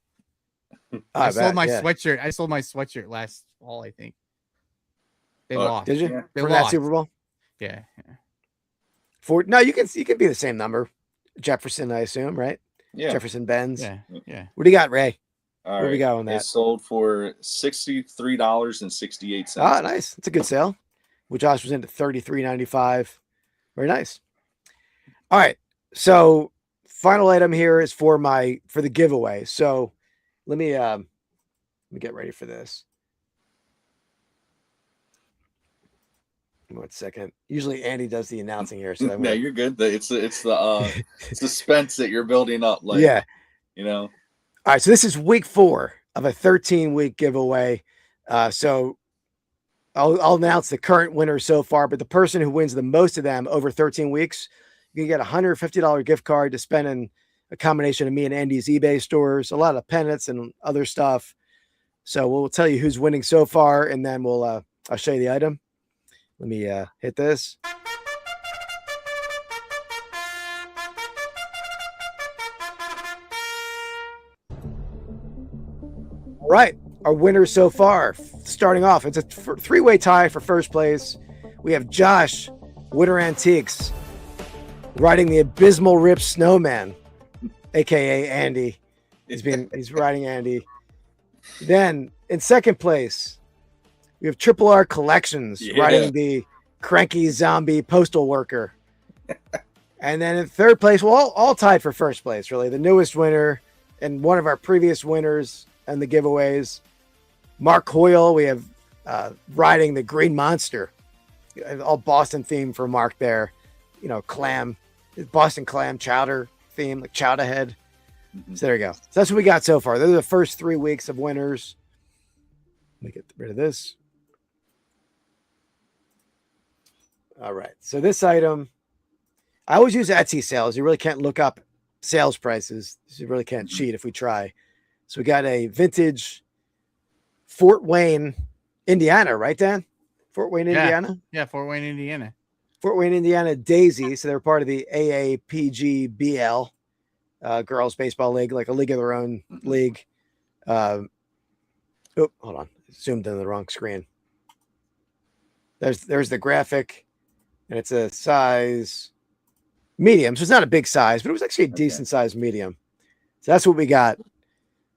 I sold my sweatshirt. I sold my sweatshirt last fall, I think. They lost. Did you? Yeah. They From lost. that Super Bowl? Yeah. No, you can be the same number. Jefferson, I assume, right? Yeah. Jefferson Benz. Yeah. What do you got, Ray? All Where right. we go on that? It sold for $63.68. Ah, nice. That's a good sale. Well, Josh was into $33.95. Very nice. All right. So final item here is for the giveaway. So let me get ready for this. 1 second. Usually Andy does the announcing here. So No, you're good. It's the suspense that you're building up. Like, yeah. All right. So this is week 4 of a 13-week giveaway. So I'll announce the current winner so far, but the person who wins the most of them over 13 weeks, you can get a $150 gift card to spend in a combination of me and Andy's eBay stores, a lot of pennants and other stuff. So we'll tell you who's winning so far, and then I'll show you the item. Let me hit this. All right. Our winners so far, starting off, it's a 3-way tie for first place. We have Josh, Winter Antiques, riding the abysmal Rip Snowman, aka Andy. He's riding Andy. Then in second place, we have TripleRCollections riding the cranky zombie postal worker. And then in third place, well, all tied for first place, really. The newest winner and one of our previous winners and the giveaways, Mark Hoyle. We have riding the Green Monster, all Boston theme for Mark there. Clam, Boston clam chowder theme, like chowder head. Mm-hmm. So there you go. So that's what we got so far. Those are the first 3 weeks of winners. Let me get rid of this. All right. So this item, I always use Etsy sales. You really can't look up sales prices. You really can't cheat if we try. So we got a vintage Fort Wayne, Indiana, right, Dan? Fort Wayne, Indiana? Yeah, Fort Wayne, Indiana. Fort Wayne, Indiana Daisy. So they're part of the AAPGBL, Girls Baseball League, like a league of their own league. Oh, hold on. Zoomed into the wrong screen. There's the graphic, and it's a size medium. So it's not a big size, but it was actually a decent size medium. So that's what we got.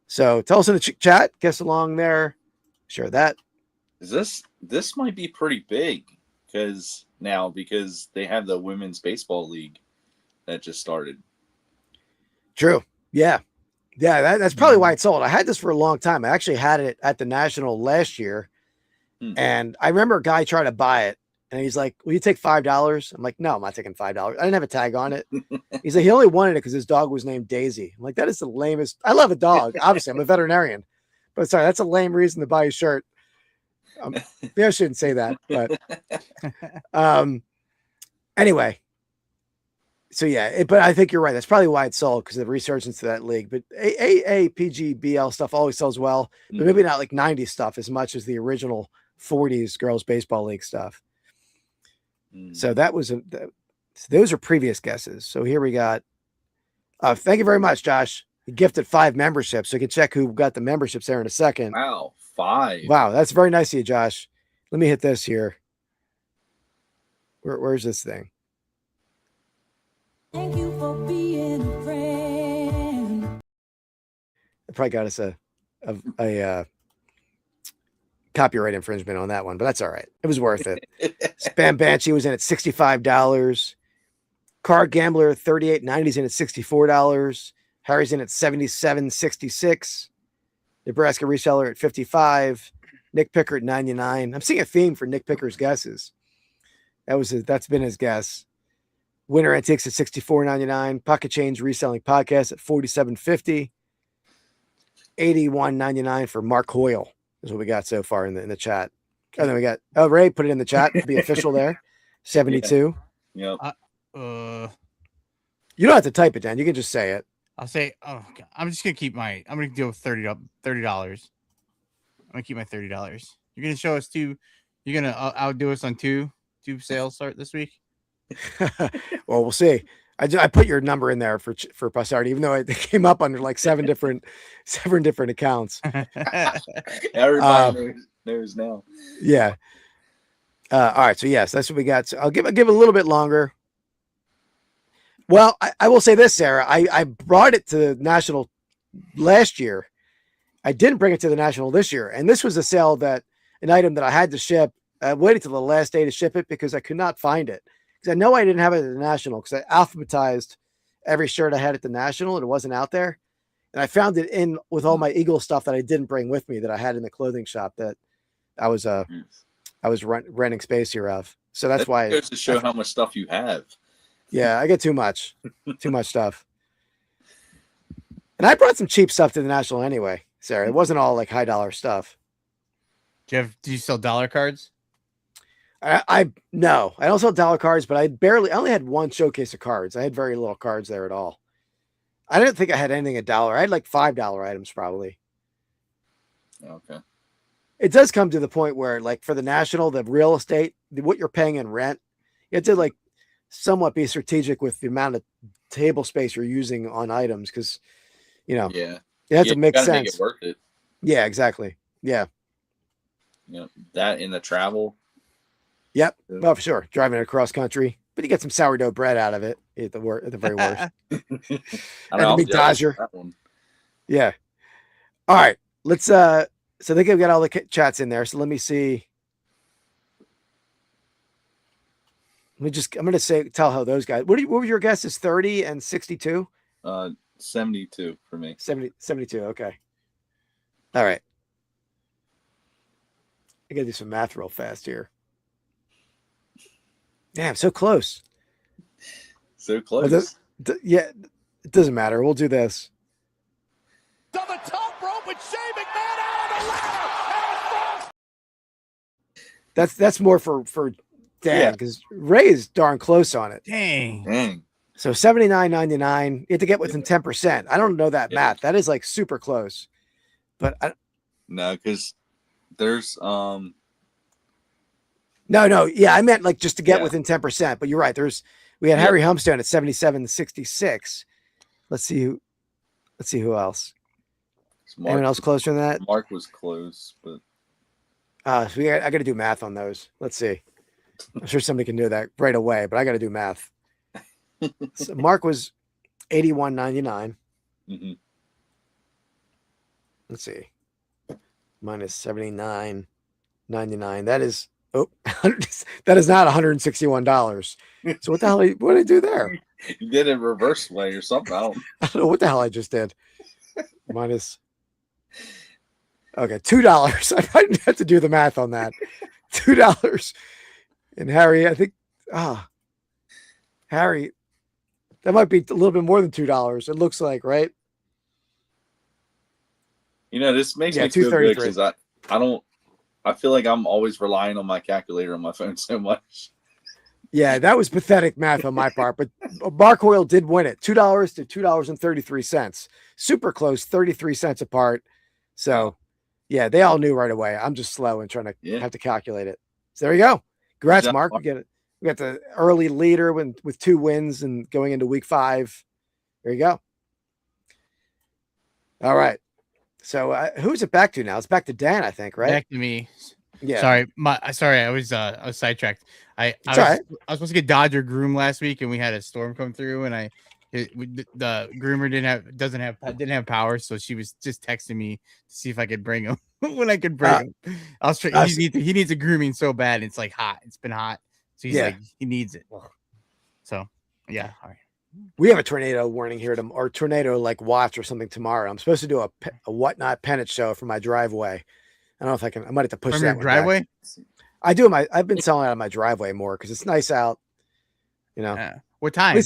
So tell us in the chat. Guess along there. Share that. This might be pretty big because they have the women's baseball league that just started. True. Yeah. That's probably why it's sold. I had this for a long time. I actually had it at the National last year, and I remember a guy trying to buy it, and he's like, "Will you take $5?" I'm like, "No, I'm not taking $5. I didn't have a tag on it." He's like, he only wanted it because his dog was named Daisy. I'm like, that is the lamest. I love a dog. Obviously, I'm a veterinarian, but sorry, that's a lame reason to buy a shirt. Maybe I shouldn't say that, but anyway. So yeah, but I think you're right. That's probably why it sold, because of the resurgence to that league. But PGBL stuff always sells well, but maybe not like 90s stuff as much as the original 40s girls baseball league stuff. So that was those are previous guesses. So here we got. Thank you very much, Josh. You gifted 5 memberships, so you can check who got the memberships there in a second. Wow, 5. Wow, that's very nice of you, Josh. Let me hit this here. Where's this thing? Thank you for being a friend. It probably got us a copyright infringement on that one, but that's all right. It was worth it. Spam Banshee was in at $65. Card Gambler 38.90 is in at $64. Harry's in at $77.66. Nebraska Reseller at $55. Nick Picker at $99. I'm seeing a theme for Nick Picker's guesses. That's been his guess. Winter Antiques at $64.99. Pocket Change Reselling Podcast at $47.50. $81.99 for Mark Hoyle is what we got so far in the chat. And then we got Ray put it in the chat. Be official there. 72. Yep. You don't have to type it down. You can just say it. I'll say, oh, God. I'm gonna deal with $30. I'm gonna keep my $30. You're gonna show us two. You're gonna outdo us on two sales start this week. Well, we'll see. I put your number in there for posterity, even though it came up under like seven different accounts. Everybody knows now. Yeah. All right. So yes, that's what we got. So I'll give a little bit longer. Well, I will say this, Sarah. I brought it to the National last year. I didn't bring it to the National this year, and this was an item that I had to ship. I waited till the last day to ship it because I could not find it. Because I know I didn't have it at the National, because I alphabetized every shirt I had at the National and it wasn't out there. And I found it in with all my Eagle stuff that I didn't bring with me that I had in the clothing shop that I was renting space here of. So that's why it goes to show how much stuff you have. Yeah, I get too much stuff. And I brought some cheap stuff to the National anyway, Sarah. It wasn't all like high dollar stuff. Do you sell dollar cards? No, I don't sell dollar cards, but I only had one showcase of cards. I had very little cards there at all. I didn't think I had anything $1. I had like $5 items probably. Okay. It does come to the point where, like, for the National, the real estate, what you're paying in rent, you have to like somewhat be strategic with the amount of table space you're using on items, because it has to make sense. Make it worth it. Yeah, exactly. Yeah. That in the travel. Yep. Well, for sure. Driving it across country, but you get some sourdough bread out of it at the very worst. And a big Dodger. Yeah. All right. Let's so I think I've got all the chats in there. So let me see. I'm going to tell how those guys, what were your guesses? 30 and 62? 72 for me. 72. Okay. All right. I got to do some math real fast here. Damn, so close. So close. It doesn't matter. We'll do this. To the top rope with Shane McMahon out on the ladder. That's more for Dan, because Ray is darn close on it. Dang. So $79.99. You have to get within 10%. I don't know that math. That is like super close. But no, because there's No. Yeah, I meant like just to get within 10%. But you're right. We had Harry Humstone at 77.66. Let's see who else. Anyone else closer than that? Mark was close, but So I got to do math on those. Let's see. I'm sure somebody can do that right away, but I got to do math. So Mark was 81.99. mm-hmm. Let's see. Minus 79.99. That is that is not $161. So what the hell? What did I do there? You did it reverse way or something. I don't know what the hell I just did. Minus. Okay, $2. I didn't have to do the math on that. $2. And Harry, I think, Harry, that might be a little bit more than $2. It looks like, right? This makes me feel good because I feel like I'm always relying on my calculator on my phone so much. Yeah, that was pathetic math on my part, but Mark Hoyle did win it. $2 to $2.33. Super close, 33 cents apart. So, yeah, they all knew right away. I'm just slow and trying to have to calculate it. So there you go. Congrats, Mark. We got the early leader with 2 wins and going into week 5. There you go. All right. So who's it back to now? It's back to Dan, I think, right? Back to me. Yeah. Sorry, I was sidetracked. I was supposed to get Dodger groom last week, and we had a storm come through, and the groomer didn't have power, so she was just texting me to see if I could bring him when I could bring him. He needs a grooming so bad. It's like hot. It's been hot, so he's like he needs it. So yeah, all right. We have a tornado warning here, or tornado like watch or something tomorrow. I'm supposed to do a whatnot pennant show from my driveway. I don't know if I can. I might have to push from that your driveway. Back. I do. I've been selling out of my driveway more because it's nice out. What time?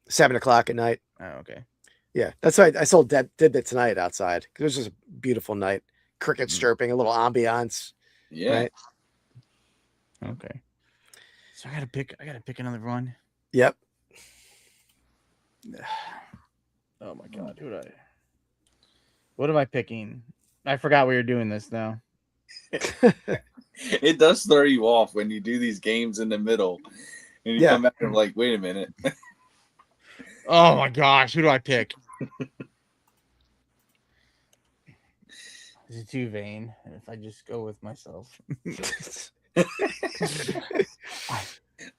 7 o'clock at night. Oh, okay. Yeah, that's why I sold Didbit tonight outside because it was just a beautiful night. Crickets chirping, a little ambiance. Yeah. Right? Okay. So I gotta pick another one. Yep. Oh my god, what am I picking? I forgot we were doing this now. It does throw you off when you do these games in the middle and you come back and like, wait a minute. Oh my gosh, who do I pick? Is it too vain if I just go with myself?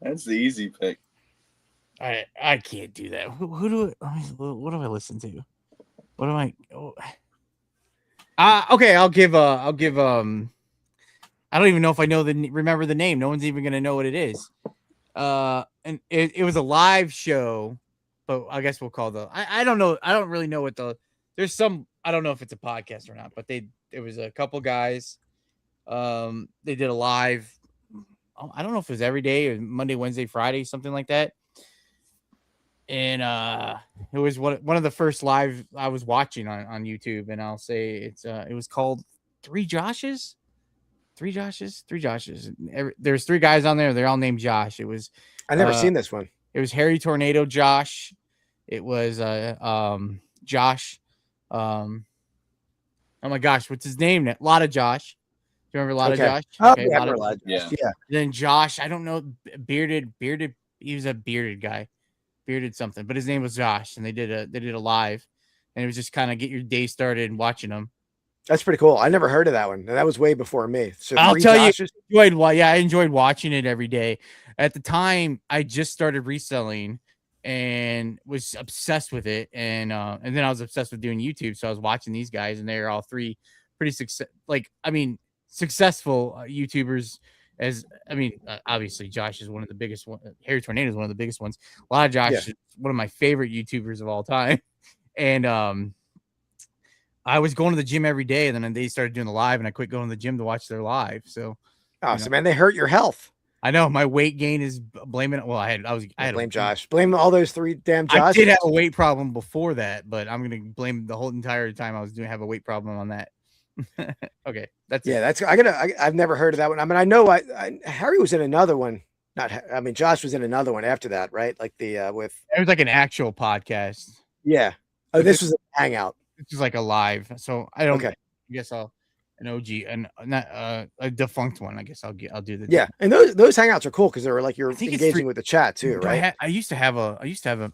That's the easy pick. I can't do that. What do I listen to? What am I? Okay, I'll give I don't even know if I remember the name. No one's even gonna know what it is. And it was a live show, but I guess we'll call I don't know. I don't really know what there's some. I don't know if it's a podcast or not, but it was a couple guys. They did a live. I don't know if it was every day or Monday, Wednesday, Friday, something like that. And it was one of the first live I was watching on YouTube, and I'll say it was called Three Joshes. There's 3 guys on there. They're all named Josh. It was I never seen this one. It was Harry Tornado Josh. It was Josh. Oh my gosh, what's his name? Lotta Josh. Do you remember Lotta Josh? Okay, yeah. Then Josh, I don't know, bearded. He was a bearded guy. Bearded something, but his name was Josh, and they did a live, and it was just kind of get your day started and watching them. That's pretty cool. I never heard of that one. That was way before me. So I'll tell you, I enjoyed watching it every day. At the time, I just started reselling and was obsessed with it, and then I was obsessed with doing YouTube. So I was watching these guys, and they're all 3 pretty successful YouTubers. Obviously Josh is one of the biggest one. Harry Tornado is one of the biggest ones. A lot of Josh is one of my favorite YouTubers of all time. And I was going to the gym every day, and then they started doing the live, and I quit going to the gym to watch their live. So, man, they hurt your health. I know my weight gain is blaming. Well, I had blame Josh. Blame all those 3 damn Josh. I did have a weight problem before that, but I'm gonna blame the whole entire time I was have a weight problem on that. Okay, I've never heard of that one. I mean, I know Harry was in another one. Josh was in another one after that, right? Like it was like an actual podcast. Yeah. Oh, this was a hangout. This is like a live. So I don't. Okay. I guess I'll an OG and not a defunct one. I guess I'll do the. Yeah, and those hangouts are cool because they're like you're engaging with the chat too, right? I used to have a. I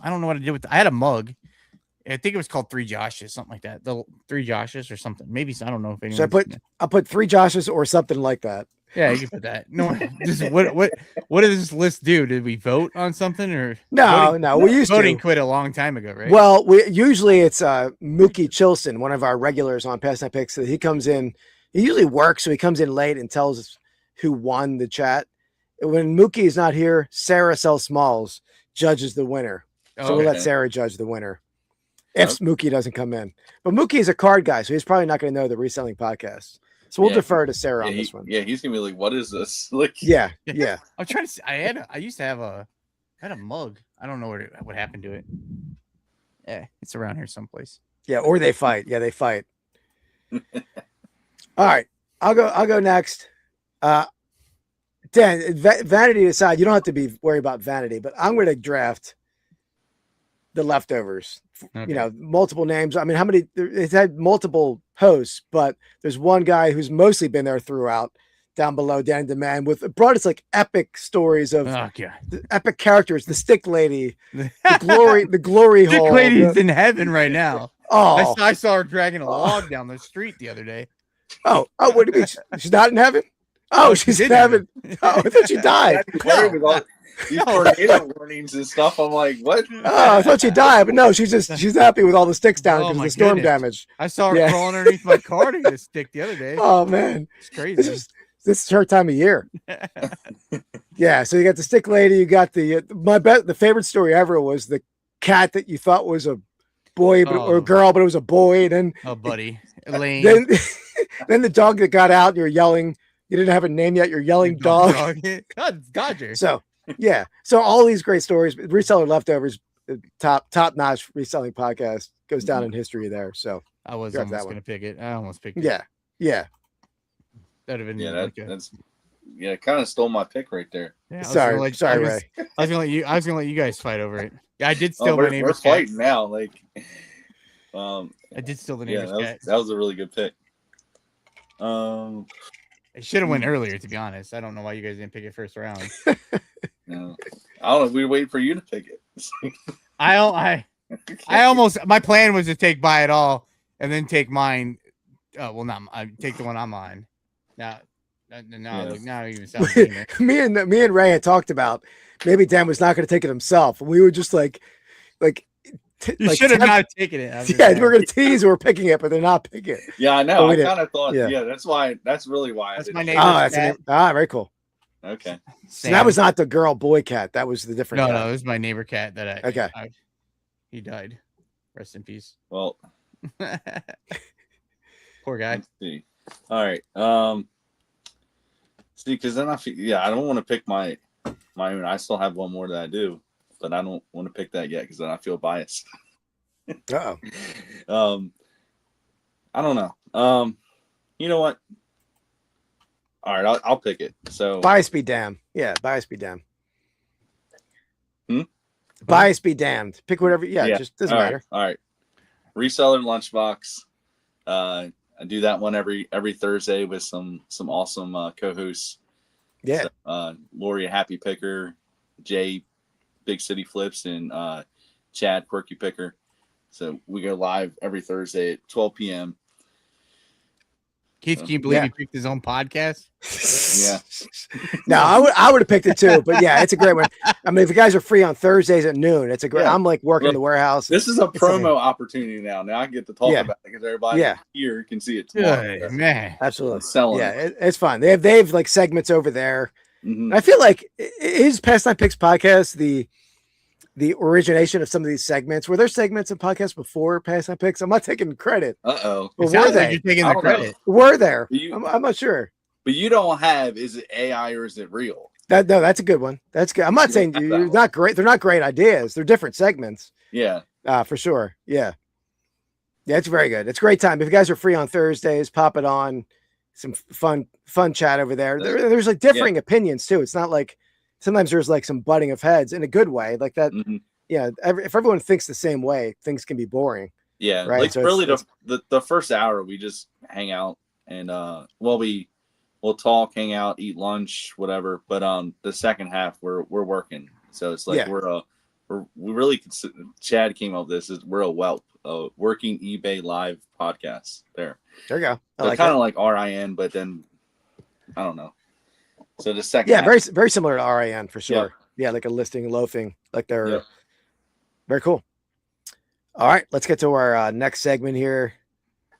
don't know what I did with. I had a mug. I think it was called Three Joshes, something like that. The Three Joshes or something. Maybe I don't know if So I put 3 Joshes or something like that. Yeah, you can put that. No, just what does this list do? Did we vote on something or No, we used voting to. quit a long time ago, right? Well, usually it's Mookie Chilson, one of our regulars on Pastime Picks. He comes in. He usually works, so he comes in late and tells us who won the chat. When Mookie is not here, Sarah Sell Smalls judges the winner. So we'll let Sarah judge the winner if Mookie doesn't come in. But Mookie is a card guy, so he's probably not going to know the Reselling Podcast. So we'll defer to Sarah on this one. Yeah, he's gonna be like, "What is this?" Like, yeah. I'm trying to. I used to have I had a mug. I don't know what happened to it. Yeah, it's around here someplace. Yeah, or they fight. Yeah, they fight. All right, I'll go next. Dan, vanity aside, you don't have to be worried about vanity, but I'm going to draft the leftovers. Okay. Multiple names. I mean, how many? It's had multiple hosts, but there's one guy who's mostly been there throughout. Down below, DaninDemand, brought us like epic stories of epic characters. The stick lady, the glory hole. Stick lady's in heaven right now. Oh, I saw her dragging a log down the street the other day. Oh, what do you mean? She's not in heaven? Oh, she's in heaven. Oh, I thought she died. These tornado warnings and stuff. I'm like, what? Oh, I thought she died, but no, she's happy with all the sticks down because of the storm damage. I saw her crawling underneath my car to get a stick the other day. Oh man, it's crazy. This is her time of year. Yeah, so you got the stick lady. You got the favorite story ever was the cat that you thought was a boy or a girl, but it was a boy. And then buddy, Elaine. Then the dog that got out. You're yelling. You didn't have a name yet. You're yelling dog. God, it's Dodger. So. Yeah. So all these great stories, Reseller Leftovers, top notch reselling podcast goes down in history there. So I was almost going to pick it. I almost picked it. Yeah. That'd have been that's kind of stole my pick right there. Yeah, sorry, Ray. I was gonna let you guys fight over it. Yeah, I did steal my neighbor's cat. We're fighting now. Like, I did steal the neighbor's cat. That was a really good pick. It should have went earlier, to be honest. I don't know why you guys didn't pick it first round. No, I don't know. We were waiting for you to pick it. I almost. My plan was to take Buy It All and then take mine. I take the one I'm on. Now even sounds me and Ray had talked about maybe Dan was not going to take it himself, and we were just like you should have not taken it. Yeah, we're going to tease. We're picking it, but they're not picking it. Yeah, I know. I kind of thought. Yeah, that's really why. That's my neighbor's cat. Very cool. Okay. So that was not the girl boy cat. That was the different. No, it was my neighbor cat that he died. Rest in peace. Well, poor guy. Let's see. All right. See, because then I don't want to pick my own. I still have one more that I do, but I don't want to pick that yet because then I feel biased. I don't know. You know what? All right, I'll pick it. So bias be damned. Yeah, bias be damned. Bias be damned. Pick whatever. Yeah. Just doesn't matter. All right. Reseller Lunchbox. I do that one every Thursday with some awesome co-hosts. Yeah. So, Lori, Happy Picker, Jay, Big City Flips, and Chad, Quirky Picker. So we go live every Thursday at 12 p.m. Keith, can you believe he picked his own podcast? Yeah. No, I would have picked it too, but yeah, it's a great one. I mean, if you guys are free on Thursdays at noon, it's a great. I'm like working the warehouse. This is a promo opportunity now. Now I get to talk about it because everybody here can see it tomorrow. Man, absolutely. Selling. Yeah, it's fun. They have like segments over there. Mm-hmm. I feel like is Pastime Picks Podcast the origination of some of these segments. Were there segments in podcasts before Pastime Picks? I'm not taking credit. Uh-oh. But were they? Like you're taking the credit. Were there? I'm not sure. But you don't have, is it AI or is it real? No, that's a good one. That's good. I'm not saying you're not great. They're not great ideas. They're different segments. Yeah. For sure. Yeah. Yeah, it's very good. It's a great time. If you guys are free on Thursdays, pop it on. Some fun chat over there. There's like differing opinions too. It's not like sometimes there's like some butting of heads in a good way, like that. Mm-hmm. Yeah, if everyone thinks the same way, things can be boring. Yeah, right. Like so really, the first hour we just hang out and we'll talk, hang out, eat lunch, whatever. But the second half we're working, so it's like we really Chad came up with this. We're a whelp Working eBay Live podcast. There you go. They're kind of like RIN, but then I don't know. So the second, yeah, very similar to RIN for sure. Yep. Yeah, like a listing loafing, like they're Yep. very cool. All right, let's get to our next segment here.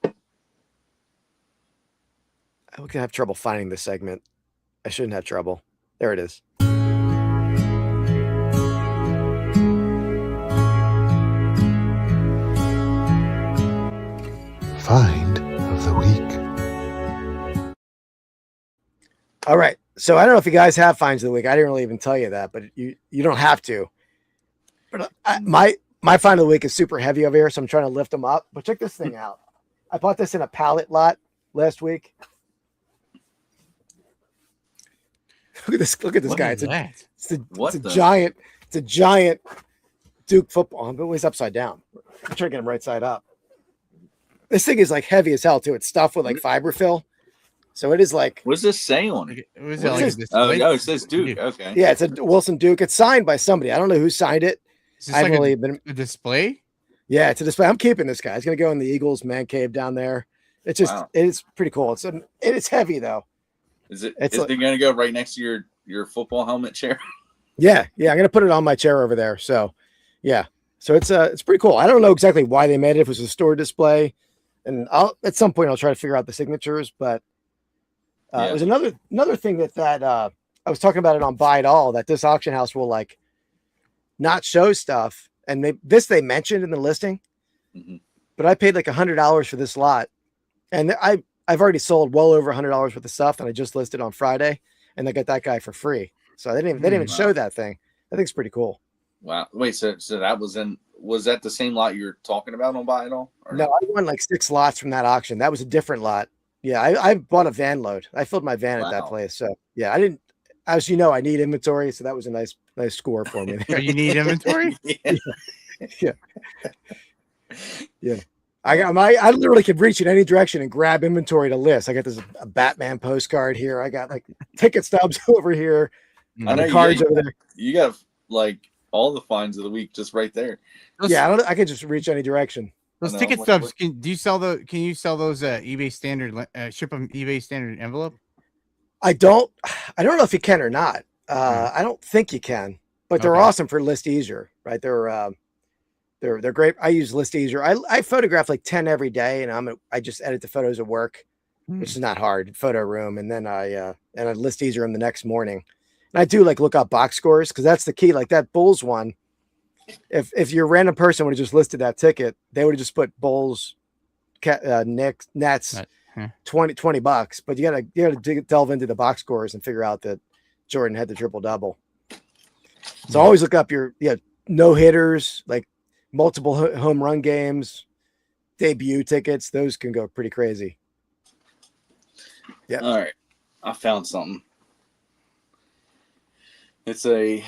I'm gonna have trouble finding this segment. I shouldn't have trouble. There it is. Find of the week. All right. So I don't know if you guys have finds of the week. I didn't really even tell you that, but you don't have to. But my find of the week is super heavy over here, so I'm trying to lift them up. But check this thing out. I bought this in a pallet lot last week. Look at this. Look at this What guy. is It's that? a giant Duke football, but it's upside down. I'm trying to get him right side up. This thing is like heavy as hell too. It's stuffed with like fiberfill. So it is like, what does this say on it? Was What it is like this? Oh, display? no, it says Duke. Okay. yeah, it's a Wilson Duke. It's signed by somebody. I don't know who signed it. Is this I've like really been. a display? Yeah, it's a display. I'm keeping this guy. It's gonna go in the Eagles man cave down there. It's just Wow. it's pretty cool. It's heavy though. Is it It's is like- it going to go right next to your football helmet chair? Yeah, I'm gonna put it on my chair over there. So yeah. So it's pretty cool. I don't know exactly why they made it, if it was a store display. And at some point I'll try to figure out the signatures, but it was another thing that I was talking about it on Buy It All, that this auction house will like not show stuff. And they mentioned in the listing, but I paid like $100 for this lot. And I've already sold well over $100 worth of stuff, and I just listed on Friday, and I got that guy for free. So they didn't even show that thing. I think it's pretty cool. Wow. Wait, so that was that the same lot you're talking about on Buy It All? Or No, I won like 6 lots from that auction. That was a different lot. Yeah, I bought a van load. I filled my van at that Wow. place. So yeah, I didn't. As you know, I need inventory, so that was a nice score for me. Oh, you need inventory? Yeah. Yeah. I literally could reach in any direction and grab inventory to list. I got a Batman postcard here. I got like ticket stubs over here. I know Cards over there. You got like all the finds of the week just right there. Yeah, I could just reach any direction. Those I know. ticket What- stubs. Can you sell those eBay standard? Ship them eBay standard envelope. I don't know if you can or not. I don't think you can, but they're Okay. awesome for List Easier, right? They're great. I use List Easier. I photograph like 10 every day, and I just edit the photos at work, which is not hard. Photo room, and then I List Easier them the next morning. And I do like look up box scores, because that's the key. Like that Bulls one, if your random person would have just listed that ticket, they would have just put Bulls, Knicks, Nets, $20. But you gotta delve into the box scores and figure out that Jordan had the triple double. So always look up your no hitters, like multiple home run games, debut tickets. Those can go pretty crazy. Yeah. All right. I found something. It's a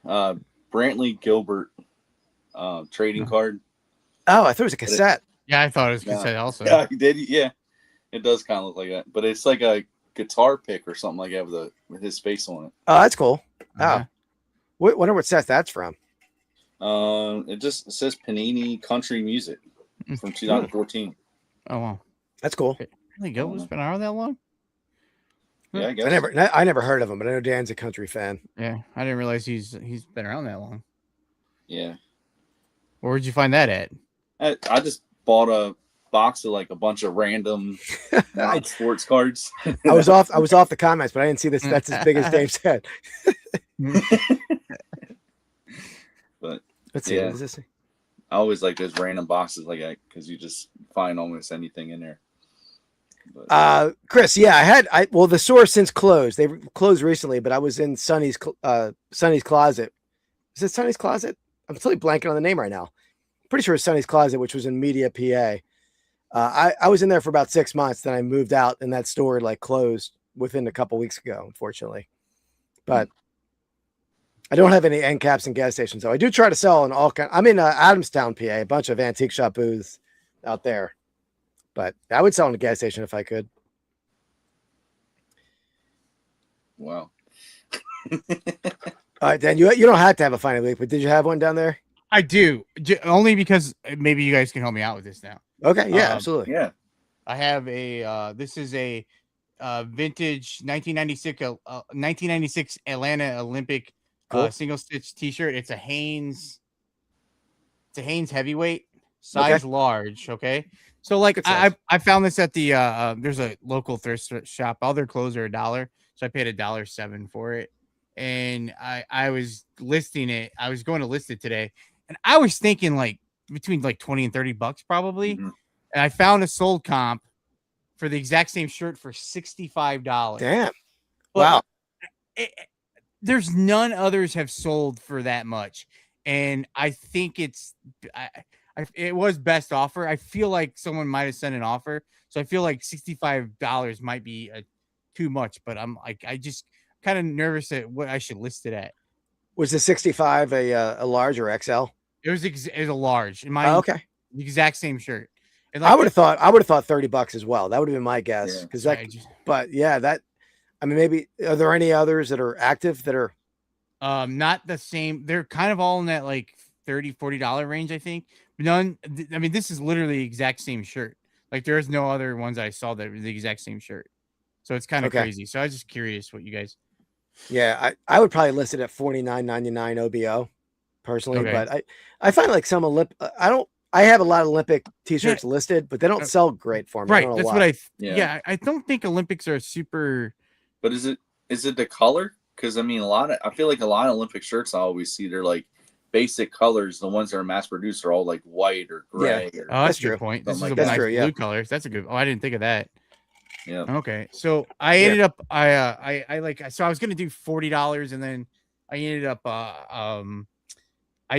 Brantley Gilbert trading card. Oh, I thought it was a cassette. Yeah, I thought it was Yeah. cassette also. Yeah, he did. Yeah, it does kind of look like that, but it's like a guitar pick or something like that with his face on it. Oh, that's cool. Uh-huh. Wonder what set that's from. It says Panini Country Music from 2014. Oh wow, That's cool. really good. It's been around that long. Yeah, I guess. I never heard of him, but I know Dan's a country fan. Yeah, I didn't realize he's been around that long. Yeah, Where'd you find that at? I just bought a box of like a bunch of random sports cards. I was off the comments, but I didn't see this. That's as big as Dave said. But Let's see. Yeah. What is this? I always like those random boxes like that because you just find almost anything in there. But, Chris, yeah, the store since closed. They closed recently, but I was in Sonny's Closet. Is it Sonny's Closet? I'm totally blanking on the name right now. Pretty sure it's Sonny's Closet, which was in Media, PA. I was in there for about 6 months. Then I moved out, and that store like closed within a couple weeks ago, unfortunately. But I don't have any end caps and gas stations, so I do try to sell in all kind. I'm in Adamstown, PA, a bunch of antique shop booths out there. But I would sell in a gas station if I could. wow. All right, Dan, you don't have to have a final week, but did you have one down there? I do, only because maybe you guys can help me out with this now. Okay, yeah, absolutely. Yeah. I have a this is a vintage 1996 Atlanta Olympic Cool. single stitch t-shirt. It's a Hanes heavyweight, size large. Okay. So like Good size. I found this at the there's a local thrift shop. All their clothes are $1. So I paid $1.07 for it. And I was listing it. I was going to list it today. And I was thinking like between like 20 and $30 probably. Mm-hmm. And I found a sold comp for the exact same shirt for $65. Damn. But Wow. There's none others have sold for that much. And I think it was best offer. I feel like someone might have sent an offer. So I feel like $65 might be too much, but I'm like, I just kind of nervous at what I should list it at. Was the 65 a large or XL? It was a large. In my Okay. The exact same shirt. And like, I would have thought $30 as well. That would have been my guess. Because but yeah, I mean, maybe are there any others that are active that are not the same? They're kind of all in that like $30-$40 range, I think. None. I mean, this is literally the exact same shirt. Like there's no other ones I saw that were the exact same shirt. So it's kind of crazy. So I was just curious what you guys. Yeah, I would probably list it at $49.99 OBO personally, but I find like some I have a lot of Olympic t-shirts listed, but they don't sell great for me. Right. That's what I don't think Olympics are super. But is it the color? Because I mean, I feel like a lot of Olympic shirts I always see, they're like basic colors. The ones that are mass produced are all like white or gray. Yeah. Oh, that's a good point. This is a nice blue colors. That's a good. Oh, I didn't think of that. Yeah. Okay. So I ended up I was gonna do $40 and then I ended up I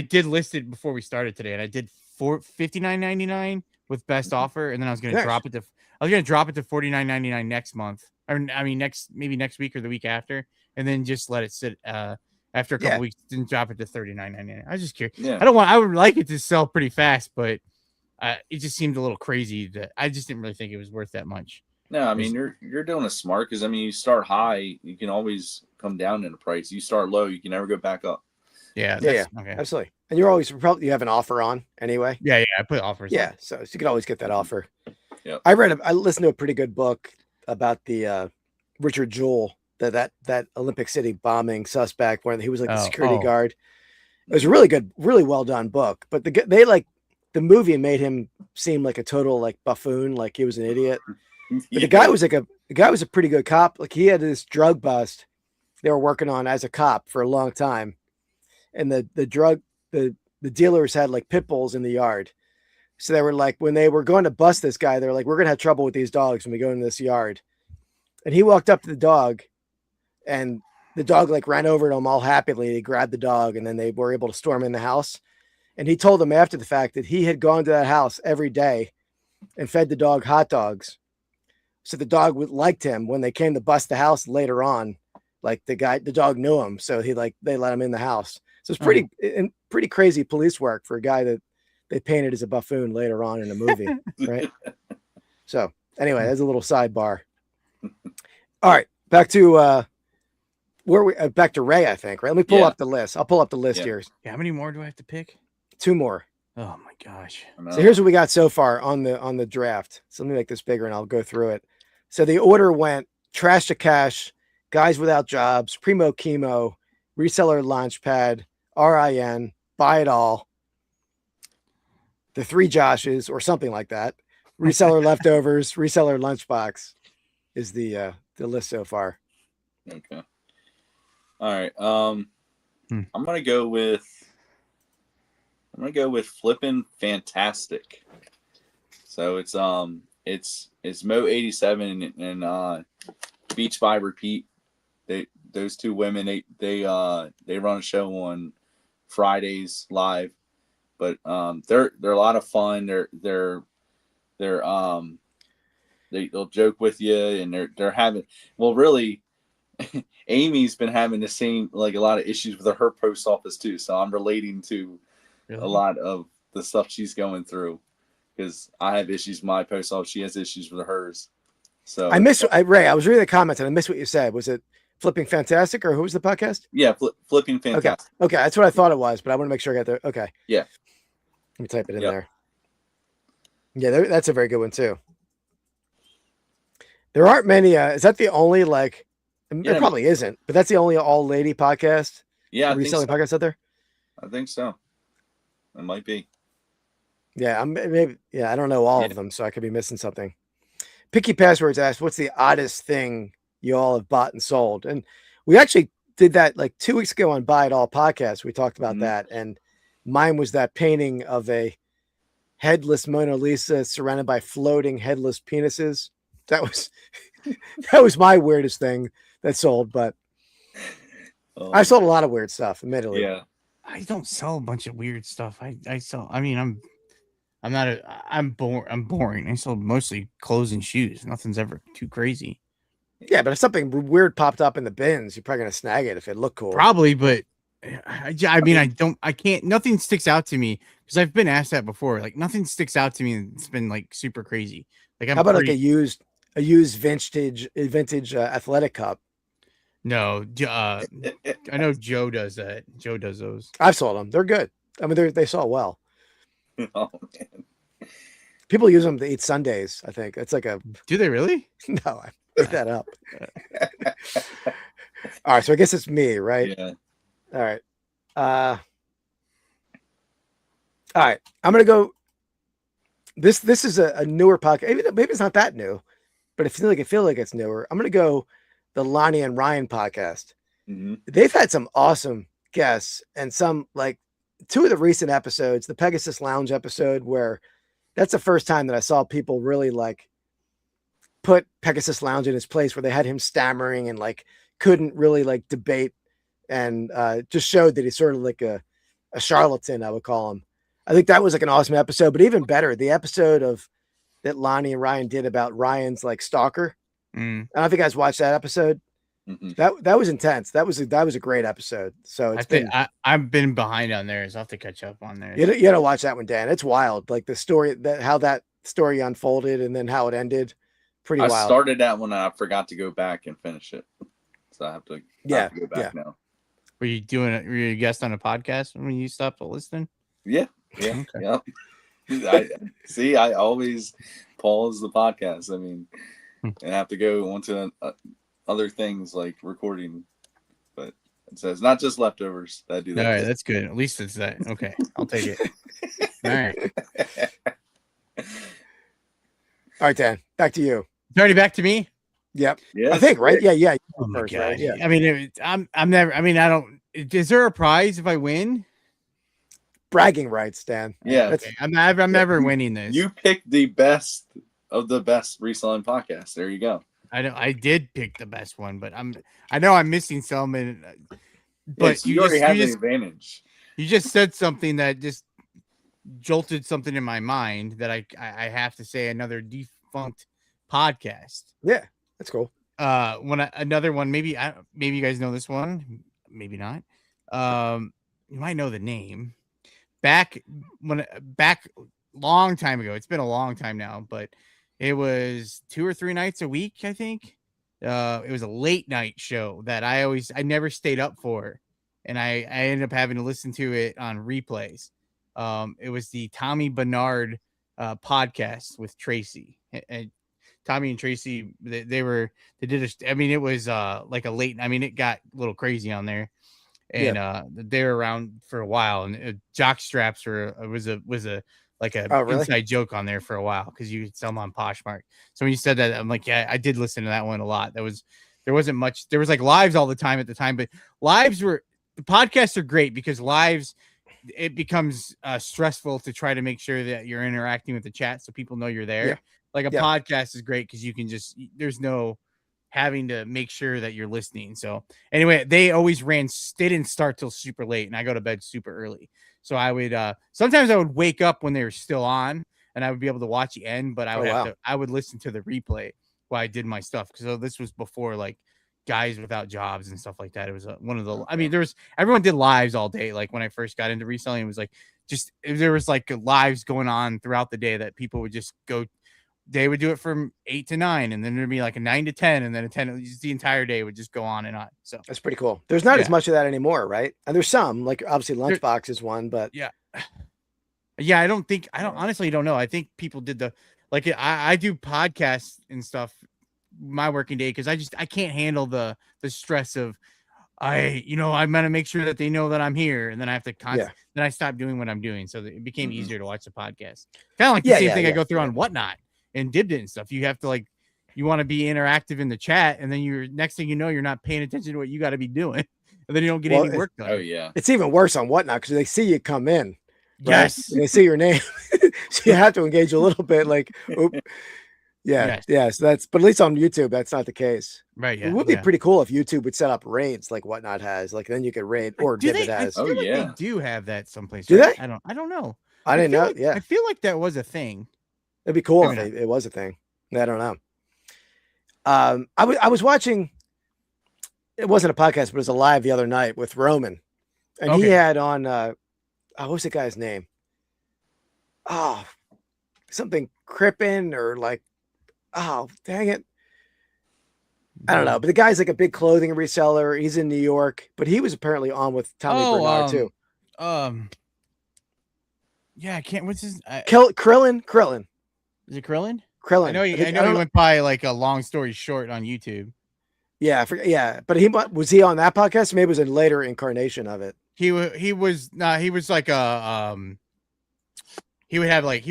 did list it before we started today and I did $59.99 with best offer, and then I was gonna drop it to $49.99 next month. I mean maybe next week or the week after, and then just let it sit after a couple weeks, didn't drop it to $39.99. I was just curious. Yeah. I would like it to sell pretty fast, but it just seemed a little crazy that I just didn't really think it was worth that much. No, I mean you're doing it smart because I mean you start high, you can always come down in the price. You start low, you can never go back up. Yeah, okay. Absolutely. And you're always you have an offer on anyway. Yeah, I put offers. Yeah, so you can always get that offer. Yeah, I listened to a pretty good book about the Richard Jewell, that Olympic City bombing suspect, when he was like the security guard. It was a really good, really well done book. But the movie made him seem like a total like buffoon, like he was an idiot. But the guy was a pretty good cop. Like he had this drug bust they were working on as a cop for a long time. And the dealers had like pit bulls in the yard. So they were like, when they were going to bust this guy, they're like, we're going to have trouble with these dogs when we go into this yard. And he walked up to the dog and the dog like ran over to him all happily. He grabbed the dog and then they were able to storm in the house. And he told them after the fact that he had gone to that house every day and fed the dog hot dogs. So the dog liked him when they came to bust the house later on. Like the dog knew him. So they let him in the house. So it's pretty crazy police work for a guy that they painted as a buffoon later on in the movie. Right. So anyway, that's a little sidebar. All right. Back to back to Ray, I think, right? Let me pull up the list. I'll pull up the list here. Yeah, how many more do I have to pick? 2 more. Oh my gosh. So here's what we got so far on the draft. So let me make this bigger and I'll go through it. So the order went Trash to Cash, Guys Without Jobs, Primo Chemo, Reseller Launchpad, RIN, Buy It All, the 3 Joshes or something like that. Reseller Leftovers, Reseller Lunchbox is the list so far. Okay. All right. I'm gonna go with Flippin' Fantastic. So it's Mo 87 and Beach by Repeat. Those 2 women they run a show on Fridays live, but they're a lot of fun. They'll joke with you and they're having really. Amy's been having the same, like a lot of issues with her post office too. So I'm relating to a lot of the stuff she's going through because I have issues with my post office. She has issues with hers. So Ray, I was reading the comments and I missed what you said. Was Flipping Fantastic, or who was the podcast? Yeah, Flipping Fantastic. Okay, that's what I thought it was, but I want to make sure I got there. Okay. Yeah. Let me type it in Yep. there. Yeah, that's a very good one too. There aren't many. Is that the only like? Yeah. It probably isn't, but that's the only all-lady podcast. Yeah, I think reselling so. podcast out there. I think so. It might be. Yeah, maybe. Yeah, I don't know all of them, so I could be missing something. Picky Passwords asked, "What's the oddest thing you all have bought and sold?" And we actually did that like 2 weeks ago on Buy It All podcast. We talked about that, and mine was that painting of a headless Mona Lisa surrounded by floating headless penises. That was my weirdest thing that sold, but I sold a lot of weird stuff, admittedly. Yeah. I don't sell a bunch of weird stuff. I sell. I mean, I'm boring. I sell mostly clothes and shoes. Nothing's ever too crazy. Yeah, but if something weird popped up in the bins, you're probably gonna snag it if it looked cool. Probably, but I mean, I can't. Nothing sticks out to me because I've been asked that before. Like nothing sticks out to me, and it's been like super crazy. Like how about like a used vintage athletic cup? No, I know Joe does that. Joe does those. I've sold them. They're good. I mean, they sell well. Oh man. People use them to eat sundaes. I think it's like a. Do they really? No, I made that up. All right, so I guess it's me, right? Yeah. All right. All right. I'm gonna go. This is a newer podcast. Maybe it's not that new, but I feel like it's newer. I'm gonna go the Lonnie and Ryan podcast. Mm-hmm. They've had some awesome guests and some like two of the recent episodes, the Pegasus Lounge episode, where that's the first time that I saw people really like put Pegasus Lounge in his place, where they had him stammering and like couldn't really like debate, and just showed that he's sort of like a charlatan, I would call him. I think that was like an awesome episode, but even better, the episode that Lonnie and Ryan did about Ryan's like stalker. I don't know if you guys watched that episode. Mm-hmm. That was intense. That was a great episode. So I've been behind on theirs. I'll have to catch up on theirs. You gotta watch that one, Dan. It's wild. Like the story how that story unfolded and then how it ended. Pretty wild. I started that one and I forgot to go back and finish it. So I have to go back now. Were you a guest on a podcast when you stopped listening? Yeah. Okay. Yep. I always pause the podcast. I mean, and have to go onto other things like recording, but it says not just leftovers that do that. All right, that's good. At least it's that. Okay, I'll take it. All right. All right, Dan, back to you. It's already back to me. Yep. Yeah. I think, right? Yeah. Oh my First, God. right? Yeah. I mean, I'm never. I mean, I don't. Is there a prize if I win? Bragging rights, Dan. Yeah. Okay. I'm never winning this. You picked the best of the best reselling podcasts. There you go. I did pick the best one, but I know I'm missing some. But you already have the advantage. You just said something that just jolted something in my mind that I have to say another defunct podcast. Yeah, that's cool. Another one, maybe you guys know this one, maybe not. You might know the name. Back long time ago. It's been a long time now, but it was 2 or 3 nights a week, I think. It was a late night show that I never stayed up for, and I ended up having to listen to it on replays. It was the Tommy Bernard podcast with Tracy, and Tommy and Tracy. They did I mean, it was like a late. I mean, it got a little crazy on there, and they were around for a while. And jock straps was a really? Inside joke on there for a while because you could sell them on Poshmark. So when you said that, I'm like, yeah, I did listen to that one a lot. There wasn't much. There was like lives all the time at the time, but the podcasts are great because lives, it becomes stressful to try to make sure that you're interacting with the chat so people know you're there. Yeah. Like a podcast is great because you can there's no having to make sure that you're listening. So anyway, they always they didn't start till super late, and I go to bed super early. So I would sometimes I would wake up when they were still on, and I would be able to watch the end, but I would listen to the replay while I did my stuff. So this was before like guys without jobs and stuff like that. It was one of the. I mean, everyone did lives all day. Like when I first got into reselling, it was like there was like lives going on throughout the day that people would just go they would do it from 8 to 9, and then there'd be like a 9 to 10, and then a 10. Just the entire day would just go on and on. So That's pretty cool. There's not as Yeah. much of that anymore, right? And there's some, like obviously There- Lunchbox is one, but yeah, I honestly don't know. I think people did I do podcasts and stuff my working day because I can't handle the stress of I'm gonna make sure that they know that I'm here, and then I have to then I stopped doing what I'm doing, so it became easier to watch the podcast. Kind of like the same thing I go through on Whatnot and Dibbed It and stuff. You have to you want to be interactive in the chat, and then you're next thing you know, you're not paying attention to what you got to be doing, and then you don't get any work done. Oh yeah, it's even worse on Whatnot because they see you come in. Right? Yes, And they see your name, so you have to engage a little bit. Like, oop. Yeah. So but at least on YouTube, that's not the case. right. Yeah, It would be pretty cool if YouTube would set up raids like Whatnot has. Like then you could raid or do Dibbit they? I has. feel like yeah. they do have that someplace. Do right? they? I don't know. I didn't know. I feel like that was a thing. It'd be cool Maybe if it was a thing. I don't know. I was watching. It wasn't a podcast, but it was a live the other night with Roman, and he had on. What was the guy's name? Oh, something Crippen or oh, dang it. I don't know, but the guy's like a big clothing reseller. He's in New York, but he was apparently on with Tommy Bernard too. Yeah, I can't. What's his? Krillin. Is it Krillin? Krillin. I know he went by like a long story short on YouTube. Yeah, but was he on that podcast? Maybe it was a later incarnation of it. He was like a he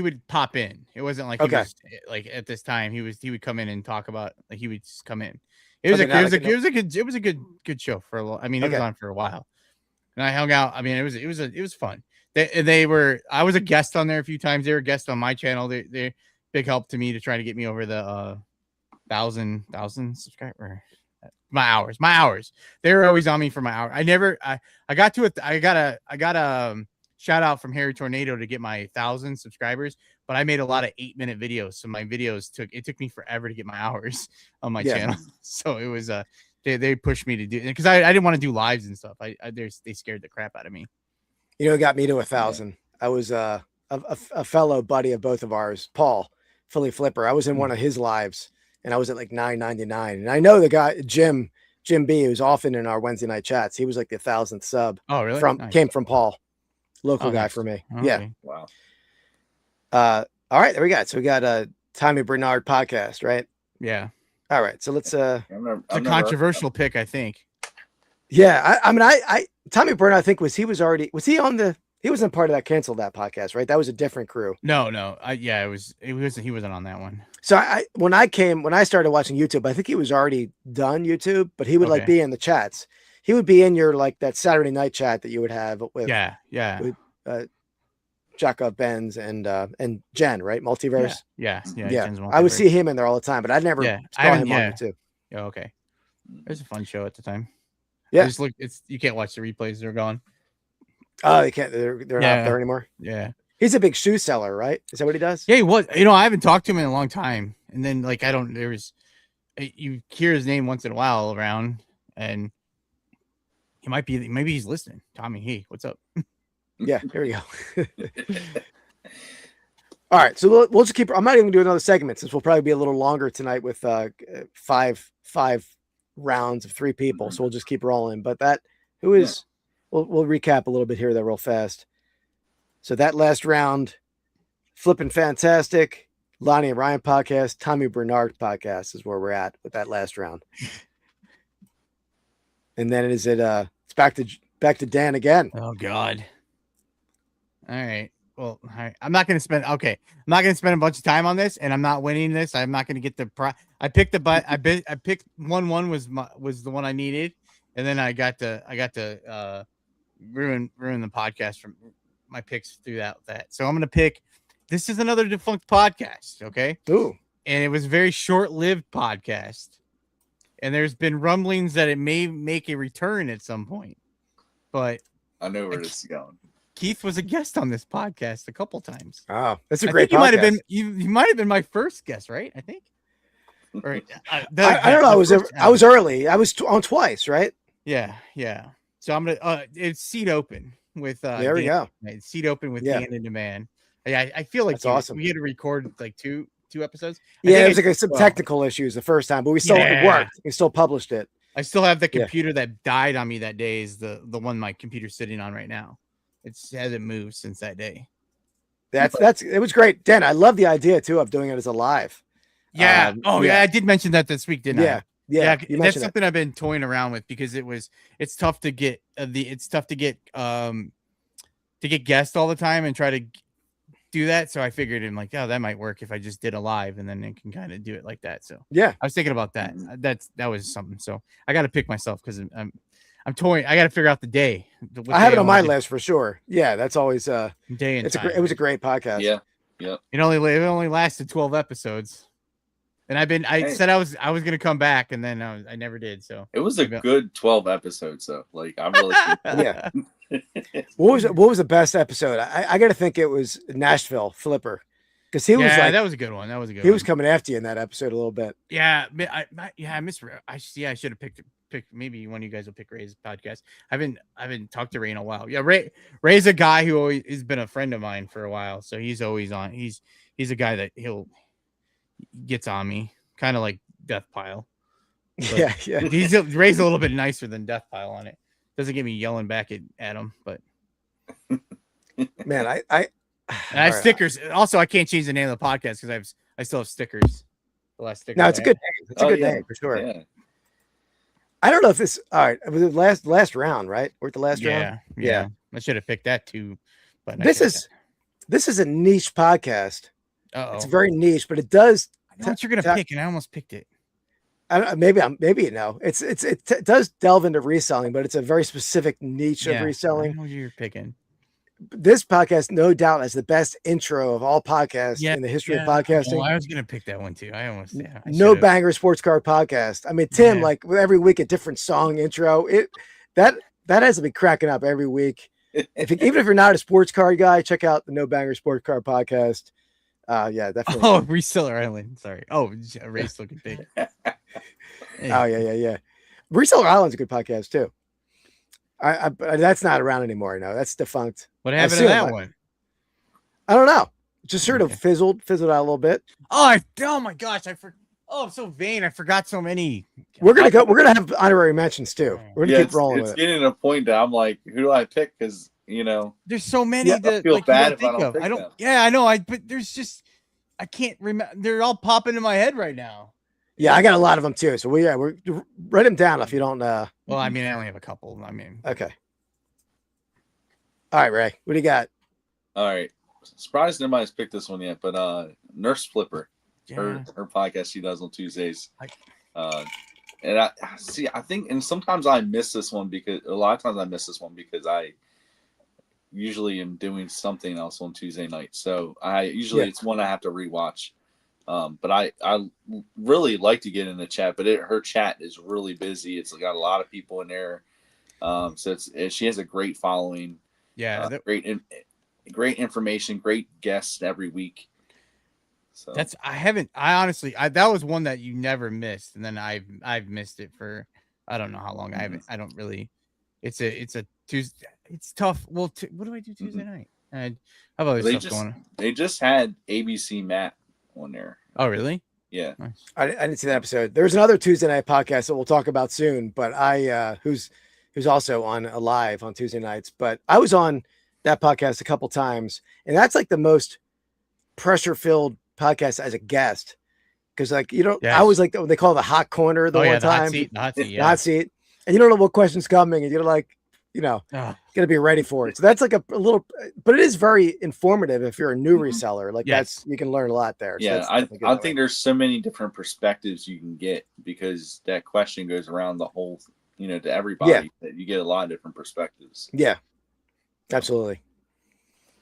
would pop in. It wasn't like he was like at this time he would come in and talk about he would just come in. It was it was a good show for a long. I mean, it was on for a while, and I hung out. I mean, it was fun. I was a guest on there a few times. They were guests on my channel. They big help to me to try to get me over the 1,000 subscriber. My hours. They were always on me for my hour. I got a shout out from Harry Tornado to get my 1,000 subscribers, but I made a lot of 8-minute videos. So my videos took me forever to get my hours on my channel. So it was, they pushed me to do it because I didn't want to do lives and stuff. They scared the crap out of me. You know, it got me to 1,000. I was a fellow buddy of both of ours, Paul Philly Flipper. I was in one of his lives and I was at like 9.99. And I know the guy, Jim B, who's often in our Wednesday night chats. He was like the 1,000th sub. Oh, really? Came from Paul, local guy for me. Okay. Yeah. Wow. All right, there we got. So we got a Tommy Bernard podcast, right? Yeah. All right. So let's, it's a controversial pick, I think. Yeah. I mean, Tommy Bernard, I think he was in part of that canceled that podcast, right? That was a different crew. No. He wasn't on that one. So when I started watching YouTube, I think he was already done YouTube, but he would be in the chats. He would be in your that Saturday night chat that you would have with with Jacob Benz and Jen, right? Multiverse. Yeah. I would see him in there all the time, but I'd never saw him on YouTube. Oh, okay. It was a fun show at the time. Yeah. You can't watch the replays; they're gone. Oh, they can't. They're not there anymore. Yeah. He's a big shoe seller, right? Is that what he does? Yeah, he was. I haven't talked to him in a long time. And then you hear his name once in a while around, and maybe he's listening. Tommy, hey, what's up? Yeah, here we go. All right, so we'll just keep. I'm not even gonna do another segment since we'll probably be a little longer tonight with five rounds of 3 people. So we'll just keep rolling. But we'll recap a little bit here, though, real fast. So that last round, Flippin' Fantastic, Lonnie and Ryan podcast, Tommy Bernard podcast is where we're at with that last round. And then it's back to Dan again. Oh God. All right. Well, I'm not going to spend a bunch of time on this, and I'm not winning this. I'm not going to get the I picked I picked 1-1 was the one I needed, and then I got to ruin the podcast from my picks through that. So I'm going to pick. This is another defunct podcast, okay? Ooh. And it was a very short-lived podcast, and there's been rumblings that it may make a return at some point. But I know where this is going. Keith was a guest on this podcast a couple times. Oh, that's a great podcast. You might have been my first guest, right? I think. Right. I don't know. I was early. I was on twice, right? Yeah. So I'm gonna. It's seat open with. There we go. Seat open with DaninDemand. Yeah, I feel like that's awesome. We had to record like two 2 episodes. Yeah, it was like some technical issues the first time, but we still it worked. We still published it. I still have the computer that died on me that day is the one my computer's sitting on right now. It hasn't moved since that day. It was great. Dan, I love the idea too of doing it as a live. Yeah. I did mention that this week, didn't I? Yeah. That's something I've been toying around with because it's tough to get guests all the time and try to do that. So I figured that might work if I just did a live and then it can kind of do it like that. So yeah, I was thinking about that. That was something. So I got to pick myself because I'm toying. I got to figure out the day. I have it on my list for sure. Yeah, that's always day and time. It was a great podcast. Yeah. Yeah. It only lasted 12 episodes. And I said I was going to come back and then I never did. So it was a good 12 episodes though. Like I really yeah. What was the best episode? I got to think it was Nashville Flipper. Because he was that was a good one. He was coming after you in that episode a little bit. Yeah, I missed. I should have picked. Maybe one of you guys will pick Ray's podcast. I haven't talked to Ray in a while. Yeah, Ray's a guy who always has been a friend of mine for a while, so he's always on. He's a guy that gets on me, kind of like Death Pile. But yeah. Ray's a little bit nicer than Death Pile on it. Doesn't get me yelling back at him, but man, I have stickers. Also, I can't change the name of the podcast because I still have stickers. The last sticker. No, it's a good name. It's a good name for sure. Yeah. I don't know if this. All right, it was the last round, right? We're at the last round. Yeah. I should have picked that too. But this is a niche podcast. It's very niche, but it does. I know what you're gonna pick, and I almost picked it. I don't. Maybe you know. It does delve into reselling, but it's a very specific niche of reselling. I know what you're picking. This podcast, no doubt, has the best intro of all podcasts in the history of podcasting. Oh, I was gonna pick that one too. No Banger Sports Car Podcast. I mean, Tim, like every week a different song intro. That has to be cracking up every week. Even if you're not a sports car guy, check out the No Banger Sports Car Podcast. Yeah, definitely. Oh, Reseller Island. Sorry. Oh, Ray's looking big. Oh yeah. Reseller Island's a good podcast too. That's not around anymore. No, that's defunct. What happened to that one? I don't know. Just sort of fizzled out a little bit. Oh my gosh! I'm so vain. I forgot so many. We're gonna have honorary mentions too. We're gonna keep rolling. It's getting to a point that I'm like, who do I pick? Because there's so many that I feel bad if I don't pick them. Yeah, I know. But there's just I can't remember. They're all popping in my head right now. Yeah, I got a lot of them too. So we're write them down if you don't. Well, I mean, I only have a couple. Okay. All right, Ray, what do you got? All right. Surprised nobody's picked this one yet, but Nurse Flipper, her podcast she does on Tuesdays. And I think, and sometimes I miss this one because I usually am doing something else on Tuesday night. So it's one I have to rewatch. But I really like to get in the chat, but her chat is really busy. It's got a lot of people in there. So she has a great following. Yeah. Great information, great guests every week. So that was one that you never missed. And then I've missed it for, I don't know how long. I don't really, it's a Tuesday. It's tough. Well, what do I do Tuesday night? I have other stuff going on. They just had ABC Matt on there. Oh, really? Yeah. Nice. I didn't see that episode. There's another Tuesday night podcast that we'll talk about soon, but who's also on live on Tuesday nights. But I was on that podcast a couple times, and that's like the most pressure-filled podcast as a guest. Because I was like they call it the hot corner one time. The hot seat. And you don't know what question's coming, and you're like, gonna be ready for it. So that's like a little, but it is very informative if you're a new reseller. Like you can learn a lot there. Yeah, so I think there's so many different perspectives you can get because that question goes around the whole, to everybody. That you get a lot of different perspectives. Yeah, absolutely.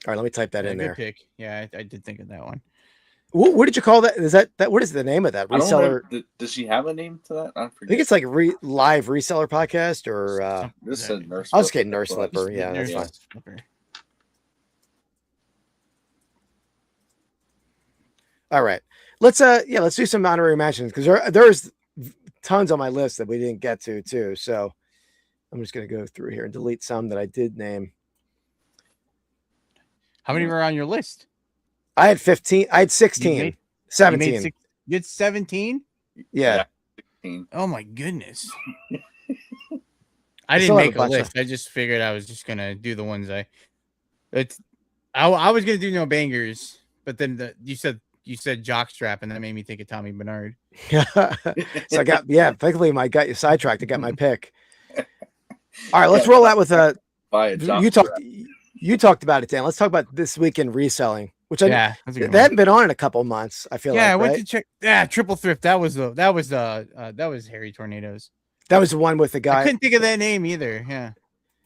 All right, let me type that in there. Pick. Yeah, I did think of that one. What did you call that? Is that what is the name of that? Reseller? Does she have a name to that? I think it's like live reseller podcast or this is a Nurse. I'll just get Nurse Flipper. Yeah, that's fine. Flipper. All right, let's do some honorary mentions because there's tons on my list that we didn't get to too. So I'm just gonna go through here and delete some that I did name. How many were on your list? I had 15. I had 16. 17. You had 17? Yeah. 16. Oh my goodness. I still didn't have make a a bunch list. I just figured I was just gonna do the ones I was gonna do no bangers, but then you said jockstrap, and that made me think of Tommy Bernard. So I got, effectively I got you sidetracked. I got my pick. All right, let's roll out with Buy a you talked about it, Dan. Let's talk about this week in reselling, which That's a good they one. hadn't been on in a couple months. I feel like. I went right? to check. Yeah, Triple Thrift. That was Harry Tornadoes. That was the one with the I guy. couldn't think of that name either. Yeah.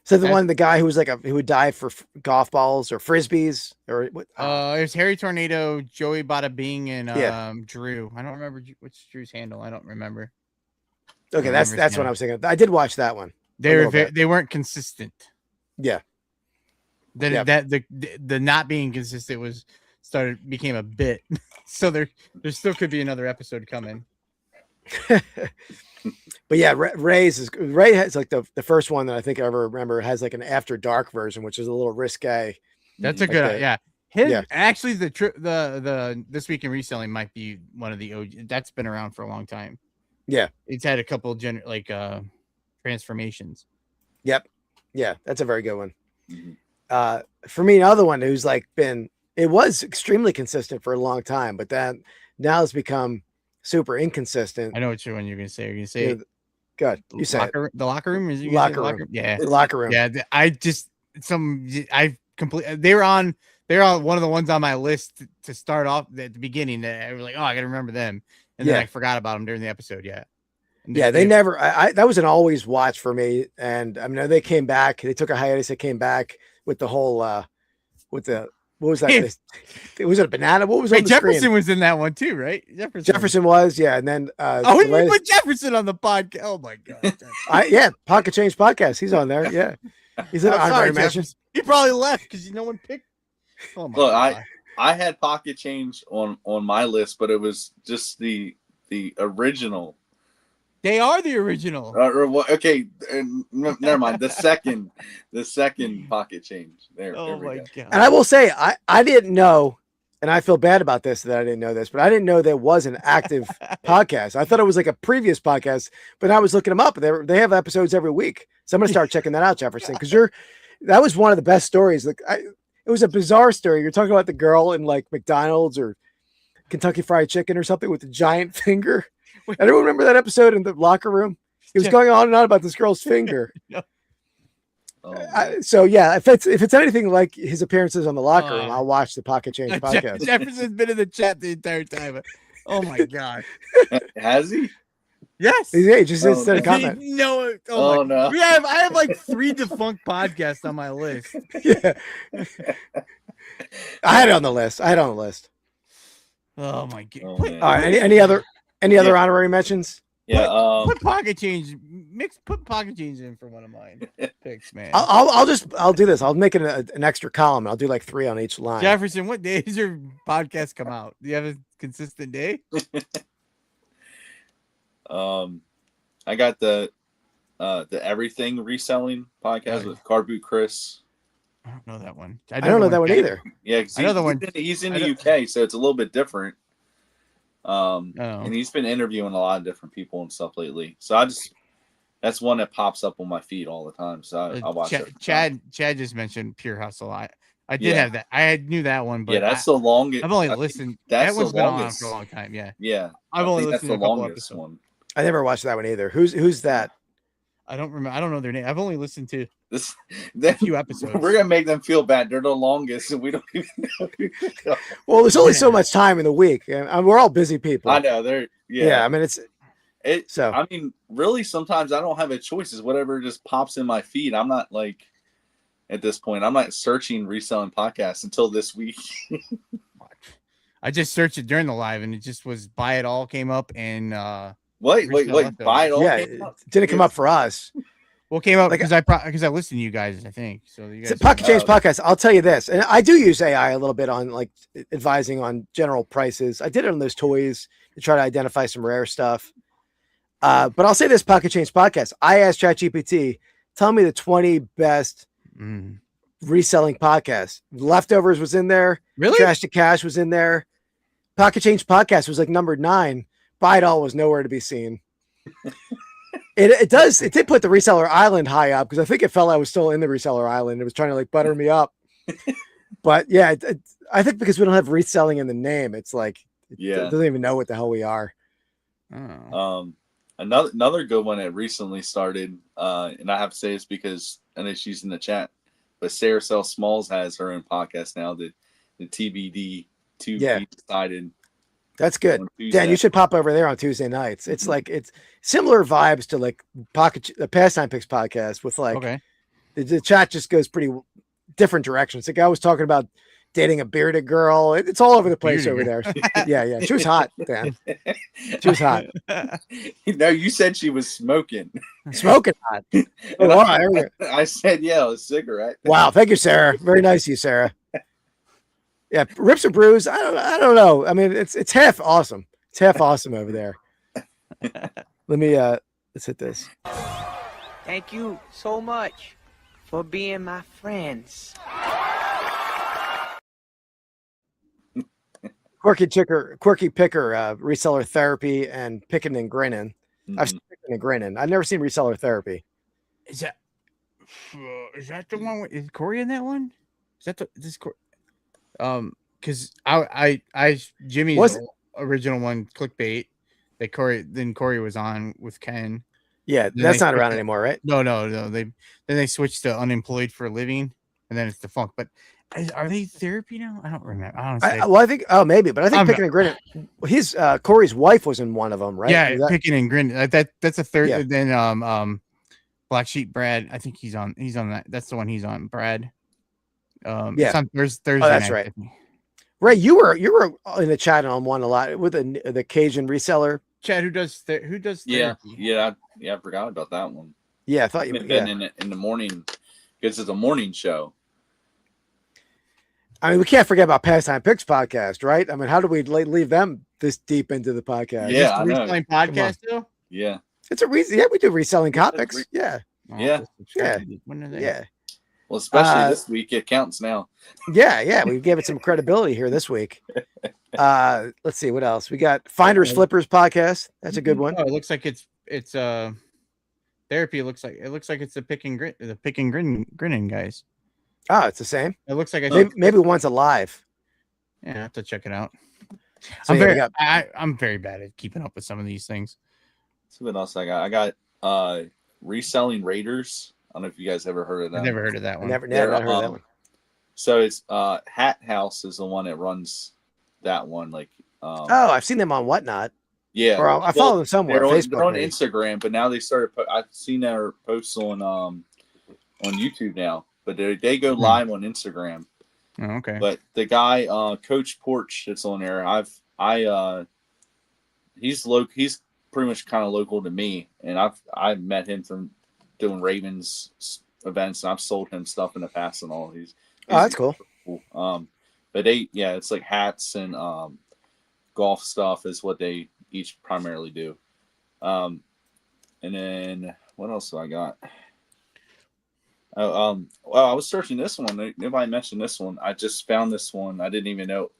So the guy who was who would die for golf balls or frisbees or what? It was Harry Tornado, Joey Bada Bing, and Drew. I don't remember what's Drew's handle. I don't remember. Okay, that's what I was thinking. I did watch that one. They weren't consistent. Yeah. The not being consistent became a bit. So there still could be another episode coming. But yeah, Ray has like the first one that I think I ever remember has like an After Dark version, which is a little risque. That's a good Actually, the This Week in Reselling might be one of the OG. That's been around for a long time. Yeah, it's had a couple transformations. Yep, yeah, that's a very good one. For me, another one who's it was extremely consistent for a long time, but then now it's become super inconsistent. I know what one you're gonna say. You're gonna say good. You say the locker room. Is locker room? Yeah, the locker room. Yeah, they were on one of the ones on my list to start off at the beginning. That I was like, oh, I gotta remember them, and then I forgot about them during the episode. Yeah, they never. That was an always watch for me, and I mean they came back. They took a hiatus. They came back with the whole what was that? Was it a banana? What was on the Jefferson screen? was in that one too, right? Jefferson was, yeah. And then we put Jefferson on the podcast. Oh my god. Pocket Change Podcast. He's on there. Yeah. He's in honorary mentions. He probably left because no one picked. Oh my god. I had Pocket Change on my list, but it was just the original. They are the original. Okay, never mind. The second Pocket Change. There my god! And I will say, I didn't know, and I feel bad about this that I didn't know this, but I didn't know there was an active podcast. I thought it was like a previous podcast, but I was looking them up. They have episodes every week, so I'm gonna start checking that out, Jefferson, because that was one of the best stories. It was a bizarre story. You're talking about the girl in like McDonald's or Kentucky Fried Chicken or something with the giant finger. Anyone remember that episode in the locker room? He was going on and on about this girl's finger. So yeah, if it's anything like his appearances on the locker room, I'll watch the Pocket Change podcast. Jefferson's been in the chat the entire time. Oh my god, has he? Yes, he just instead of comment. No, no. I have like 3 defunct podcasts on my list. Yeah, I had it on the list. Oh my god! All right, any other honorary mentions? Yeah, put Pocket Change. Put Pocket Change in for one of mine picks, man. I'll do this. I'll make it an extra column. I'll do like 3 on each line. Jefferson, what day does your podcast come out? Do you have a consistent day? I got the Everything Reselling podcast with Car Boot Chris. I don't know that one. I don't know that one either. Yeah, he's in the UK, so it's a little bit different. And he's been interviewing a lot of different people and stuff lately. So that's one that pops up on my feed all the time. So I watch it. Chad just mentioned Pure Hustle. I did have that. I knew that one, but that's the longest. I've only listened. That one's been on for a long time. Yeah. Yeah. I've only listened to the longest one. I never watched that one either. Who's that? I don't remember. I don't know their name. I've only listened to a few episodes. We're gonna make them feel bad. They're the longest, and we don't even know. Well, there's only so much time in the week, and we're all busy people. I know. Yeah. I mean, so. I mean, really, sometimes I don't have a choice. It's whatever just pops in my feed. I'm not like at this point. I'm not searching Reselling Podcasts until this week. I just searched it during the live, and it just was Buy It All came up, and wait, Buy It All. Yeah, it didn't come up for us. Well, it came up because I listened to you guys. I think so. You guys Pocket Change Podcast. I'll tell you this, and I do use AI a little bit on like advising on general prices. I did it on those toys to try to identify some rare stuff. But I'll say this: Pocket Change Podcast. I asked ChatGPT, tell me the 20 best reselling podcasts. Leftovers was in there. Really? Trash to Cash was in there. Pocket Change Podcast was like number 9. Buy It All was nowhere to be seen. It did put the Reseller Island high up because I think it felt I was still in the Reseller Island. It was trying to like butter me up. But yeah, I think because we don't have reselling in the name, it's like it doesn't even know what the hell we are. Another good one that recently started, and I have to say this because I know she's in the chat, but Sarah Sell Smalls has her own podcast now. The TBD 2 decided. That's good. Dan, you should pop over there on Tuesday nights. It's like it's similar vibes to like the Pastime Picks podcast with like the chat just goes pretty different directions. The guy was talking about dating a bearded girl. It's all over the place over there. Yeah. She was hot, Dan. She was hot. No, you said she was smoking. Smoking hot. I said, a cigarette. Wow. Thank you, Sarah. Very nice of you, Sarah. Yeah. Rips or brews. I don't know. I mean, it's half awesome. It's half awesome over there. Let me, let's hit this. Thank you so much for being my friends. Quirky Picker, Reseller Therapy, and Picking and Grinning. I've seen Picking and Grinning. I've never seen Reseller Therapy. Is that the one with is Corey in that one? Is that this Corey? Because I Jimmy's original one, Clickbait, that Corey was on with Ken. Yeah, that's not around anymore, right? No. They switched to Unemployed for a Living, and then it's the Funk. But are they therapy now? I don't remember. I think maybe, but I think Picking and Grinning. His Corey's wife was in one of them, right? Yeah, Picking and Grinning. That's a third. Yeah. Then Black Sheep Brad. I think he's on that. That's the one he's on. Brad. It's on Thursday. Oh, that's right. Ray, you were in the chat on one a lot with the Cajun reseller. Chad, who does therapy? Yeah, I forgot about that one. Yeah, I thought you been in the morning because it's a morning show. I mean, we can't forget about Pastime Picks Podcast, right? I mean, how do we leave them this deep into the podcast? Yeah, I know. Reselling podcast too? Yeah, it's a reason. Yeah, we do reselling topics. Yeah. When are they? Yeah. Well, especially this week, it counts now. Yeah, we gave it some credibility here this week. Let's see what else we got. Finders Flippers Podcast. That's a good one. Oh, it looks like it's therapy. It looks like it's the Pick and Grinning guys. Oh, it's the same. It looks like maybe one's alive. Yeah, I have to check it out. So I'm very bad at keeping up with some of these things. See what else I got. I got Reselling Raiders. I don't know if you guys ever heard of that. I've never heard of that one. Never heard of that one. So it's Hat House is the one that runs that one. Like I've seen them on Whatnot. Yeah, or I follow them somewhere. They're on Instagram, but now they started. I've seen their posts on YouTube now, but they go live on Instagram. Oh, okay. But the guy, Coach Porch, that's on there. He's pretty much kind of local to me, and I've met him from doing Ravens events, and I've sold him stuff in the past and all of these. That's cool. But it's like hats and golf stuff is what they each primarily do. And then what else do I got? Well, I was searching this one. Nobody mentioned this one. I just found this one. I didn't even know.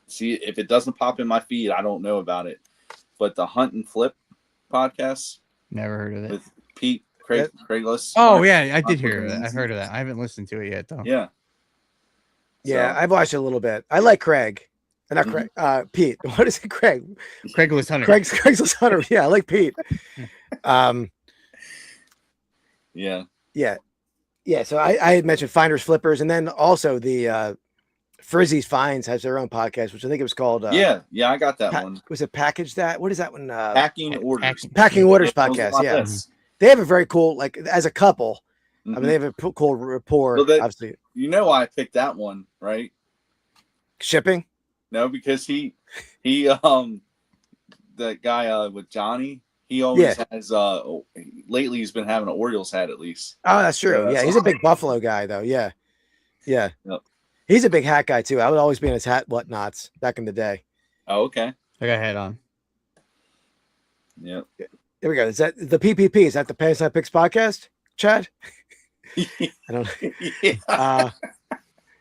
See, if it doesn't pop in my feed, I don't know about it. But the Hunt and Flip podcast. Never heard of it. With Pete Craigless. Oh, yeah, I did hear of that. I've heard of that. I haven't listened to it yet, though. Yeah. Yeah, I've watched it a little bit. I like Craig. Not Craig. Pete. What is it? Craig. Craigless Hunter. Craigless Hunter. Yeah, I like Pete. Yeah. So I had mentioned Finders Flippers, and then also the Frizzy's Finds has their own podcast, which I think it was called. I got that one. Was it Package That? What is that one? Packing Orders. Packing Orders podcast. Yeah. They have a very cool, like as a couple. I mean, they have a cool rapport. Obviously, you know why I picked that one, right? Shipping. No, because he the guy with Johnny, he always has lately he's been having an Orioles hat at least. Oh, that's true. So he's a big Buffalo guy though. Yeah. Yep. He's a big hat guy too. I would always be in his hat whatnots back in the day. Oh, okay. I got a hat on. Yep. There we go. Is that the PPP? Is that the Pastime Picks Podcast, Chad? I don't know.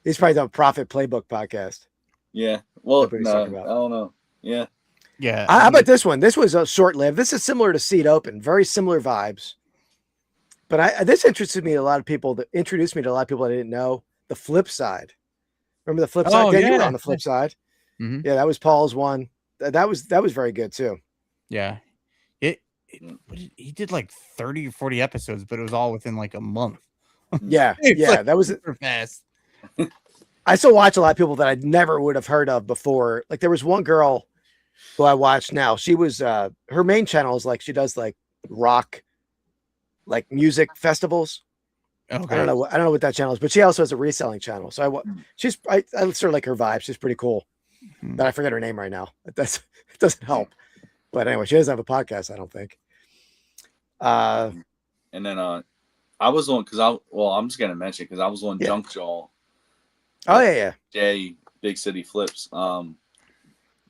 He's probably the Profit Playbook Podcast. Yeah. Well, no, I don't know. Yeah. Yeah. How about this one? This was a short-lived. This is similar to Seat Open, very similar vibes. But this interested me. A lot of people that introduced me to a lot of people I didn't know. The Flip Side. Remember the Flip Side? Oh, Dan, you were yeah. on the Flip Side. Mhm. Yeah, that was Paul's one. That was very good too. Yeah. He did like 30 or 40 episodes, but it was all within like a month. Yeah, It's yeah, like that was. super fast. I still watch a lot of people that I never would have heard of before. Like there was one girl who I watch now. She was her main channel is like she does like rock, like music festivals. Okay. I don't know what that channel is, but she also has a reselling channel. So I sort of like her vibe. She's pretty cool, but I forget her name right now. It doesn't help. But anyway, she doesn't have a podcast, I don't think. And then I was on I'm just gonna mention because I was on Junk Jaw. Oh yeah. Jay Big City Flips.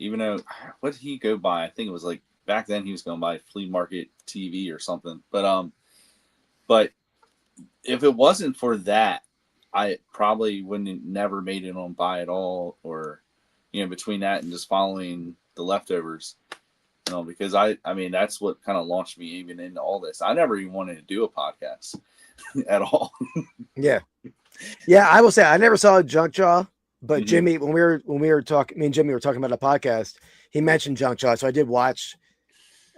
Even though what did he go by? I think it was like back then he was going by Flea Market TV or something. But if it wasn't for that, I probably wouldn't have never made it on Buy It All, or between that and just following the leftovers. Because I mean that's what kind of launched me even into all this. I never even wanted to do a podcast at all. Yeah. I will say I never saw Junk Jaw, but Jimmy, when we were talking, me and Jimmy were talking about a podcast, he mentioned Junk Jaw, so I did watch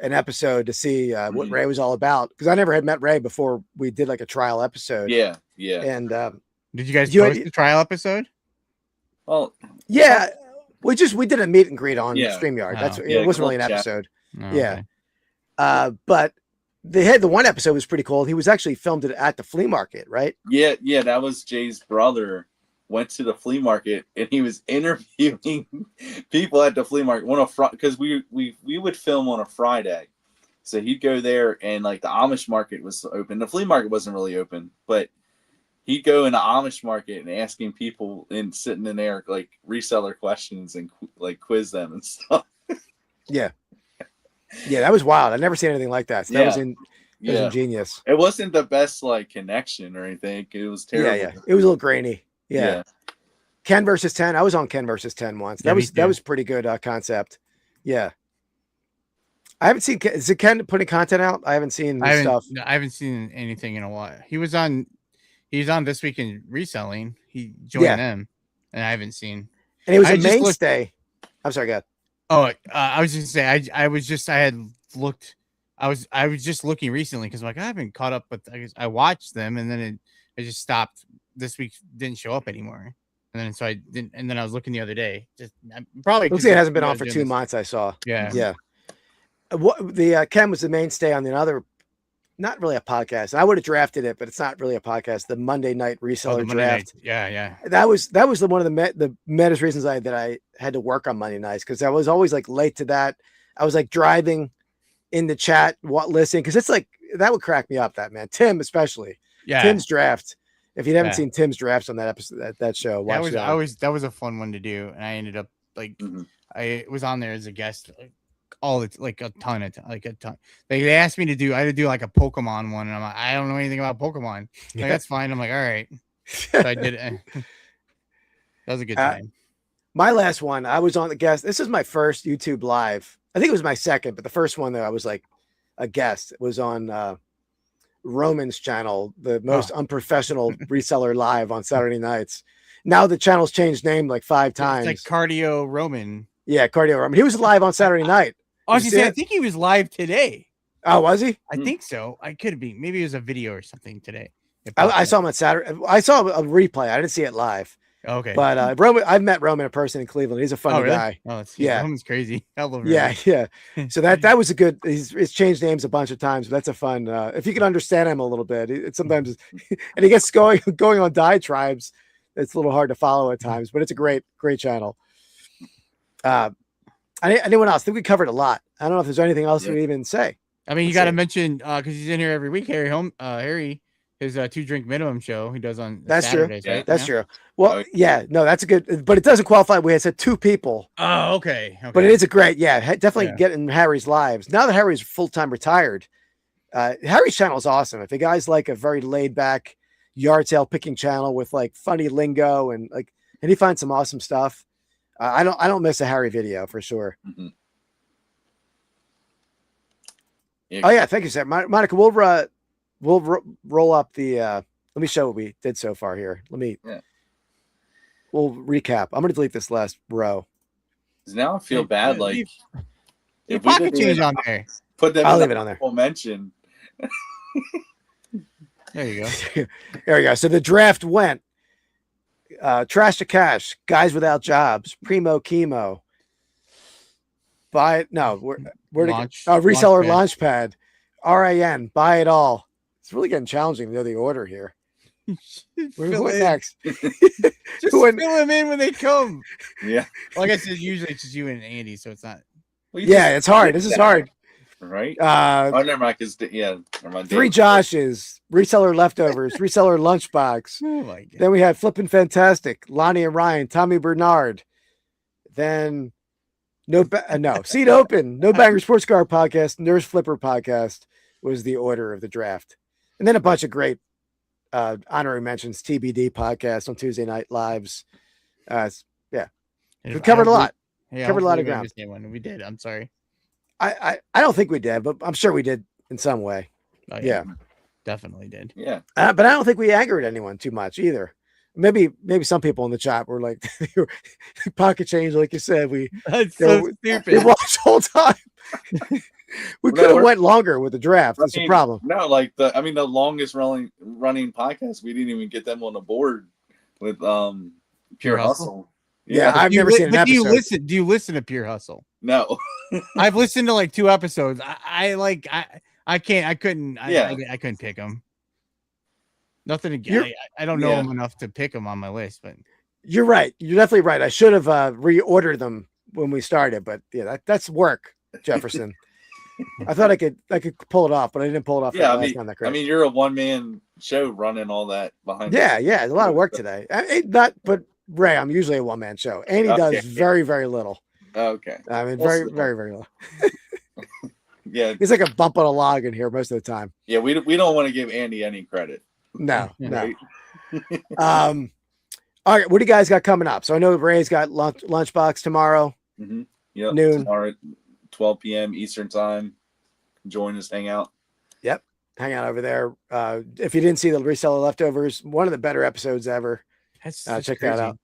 an episode to see what Ray was all about, because I never had met Ray before we did like a trial episode. Yeah. And did you guys post the trial episode? Well, yeah. We did a meet and greet on StreamYard. Oh. It wasn't really an episode. Oh, yeah. Okay. But they had the one episode was pretty cool. He was actually filmed it at the flea market, right? Yeah. That was Jay's brother went to the flea market and he was interviewing people at the flea market because we would film on a Friday. So he'd go there and like the Amish market was open. The flea market wasn't really open, but he'd go in the Amish market and asking people and sitting in there like reseller questions and like quiz them and stuff. Yeah, that was wild. I've never seen anything like that. So that was ingenious. It wasn't the best like connection or anything. It was terrible. Yeah. It was a little grainy. Yeah. Ken versus 10. I was on Ken versus 10 once. That was pretty good concept. Yeah. I haven't seen. Is it Ken putting content out? I haven't seen stuff. I haven't seen anything in a while. He's on This Week in Reselling. He joined them, and I haven't seen. And it was a mainstay. I'm sorry, go ahead. Oh, I was just saying. I was just looking recently because like I haven't caught up with. I watched them, and then I just stopped. This week didn't show up anymore, and then so I didn't. And then I was looking the other day. Just probably looks like it hasn't been on for 2 months. I saw. Yeah. What the Ken was the mainstay on another, not really a podcast. I would have drafted it, but it's not really a podcast. The Monday night reseller draft. Yeah. That was one of the maddest reasons that I had to work on Monday nights, because I was always like late to that. I was like driving in the chat, listening, because it's like that would crack me up. That man, Tim especially. Yeah. Tim's draft. If you haven't seen Tim's drafts on that episode, that show, watch that. That was a fun one to do, and I ended up like I was on there as a guest. Like a ton. They asked me to do. I had to do like a Pokemon one, and I'm like, I don't know anything about Pokemon. Like, that's fine. I'm like, all right. So I did it. That was a good time. My last one, I was on the guest. This is my first YouTube live. I think it was my second, but the first one that I was like a guest. It was on Roman's channel, the most unprofessional reseller live on Saturday nights. Now the channel's changed name like 5 times. It's like Cardio Roman. Yeah, Cardio Roman. He was live on Saturday night. I think he was live today. Oh, was he? I think so. I could be. Maybe it was a video or something today. I saw him on Saturday. I saw a replay. I didn't see it live. Okay. But Roman, I've met Roman in person in Cleveland. He's a funny guy. Oh, Roman's crazy. I love Roman. Yeah. So that was a good. He's changed names a bunch of times, but that's a fun. If you can understand him a little bit, it sometimes, and he gets going on diatribes. It's a little hard to follow at times, but it's a great channel. Anyone else? I think we covered a lot. I don't know if there's anything else we even say. I mean, you got to mention because he's in here every week. Harry, his 2-drink minimum show he does on Saturdays, true. Right? That's true. Well, no, that's a good, but it doesn't qualify. We had said 2 people. Oh, okay. But it is a great, definitely getting Harry's lives. Now that Harry's full-time retired, Harry's channel is awesome. If the guy's like a very laid back yard sale picking channel with like funny lingo and he finds some awesome stuff. I don't miss a Harry video for sure. Mm-hmm. Yeah, Oh yeah, thank you, Sarah. Monica, we'll roll up the. Let me show what we did so far here. We'll recap. I'm gonna delete this last row. now I feel bad. Like if we pocket change on there, put them. I'll leave it on there. We'll mention. There you go. There we go. So the draft went. Trash to Cash, Guys Without Jobs, Primo Chemo. Where Reseller Launchpad, RAN, Buy It All. It's really getting challenging to know the order here. What's next? Just fill them in when they come. Yeah. Like I said, usually it's just you and Andy, so it's not. Well, it's hard. This is hard. Right? Never mind. Never mind. 3 Joshes, Reseller Leftovers, Reseller Lunchbox. Oh my God. Then we had Flippin' Fantastic, Lonnie and Ryan, Tommy Bernard. Then Seat Open, No Banger Sports Car Podcast, Nurse Flipper Podcast was the order of the draft. And then a bunch of great honorary mentions, TBD Podcast on Tuesday Night Lives. We covered a lot. Covered a lot of ground. We did. I'm sorry. I don't think we did, but I'm sure we did in some way. Oh, yeah. Definitely did. Yeah. But I don't think we angered anyone too much either. Maybe some people in the chat were like, pocket change, like you said. That's so stupid. We watched the whole time. We could have went longer with the draft. That's the problem. No, like the longest running podcast, we didn't even get them on the board with Pure Hustle. Yeah, I've never seen an episode. Do you listen to Pure Hustle? No. I've listened to like 2 episodes. I couldn't pick them. Nothing again. I don't know them enough to pick them on my list, but you're right. You're definitely right. I should have reordered them when we started, but that's work, Jefferson. I thought I could pull it off, but I didn't pull it off. Yeah, I mean, you're a one-man show running all that behind. Yeah, it's a lot of work today. But Ray, I'm usually a one-man show. Andy does very, very little. Okay. I mean, very, very, very little. Yeah, he's like a bump on a log in here most of the time. Yeah, we don't want to give Andy any credit. No. All right, what do you guys got coming up? So I know Ray's got lunchbox tomorrow. Mm-hmm. Yep. Noon. Tomorrow at 12 p.m. Eastern time. Join us, hang out. Yep. Hang out over there. If you didn't see the Reseller Leftovers, one of the better episodes ever. Check crazy. That out.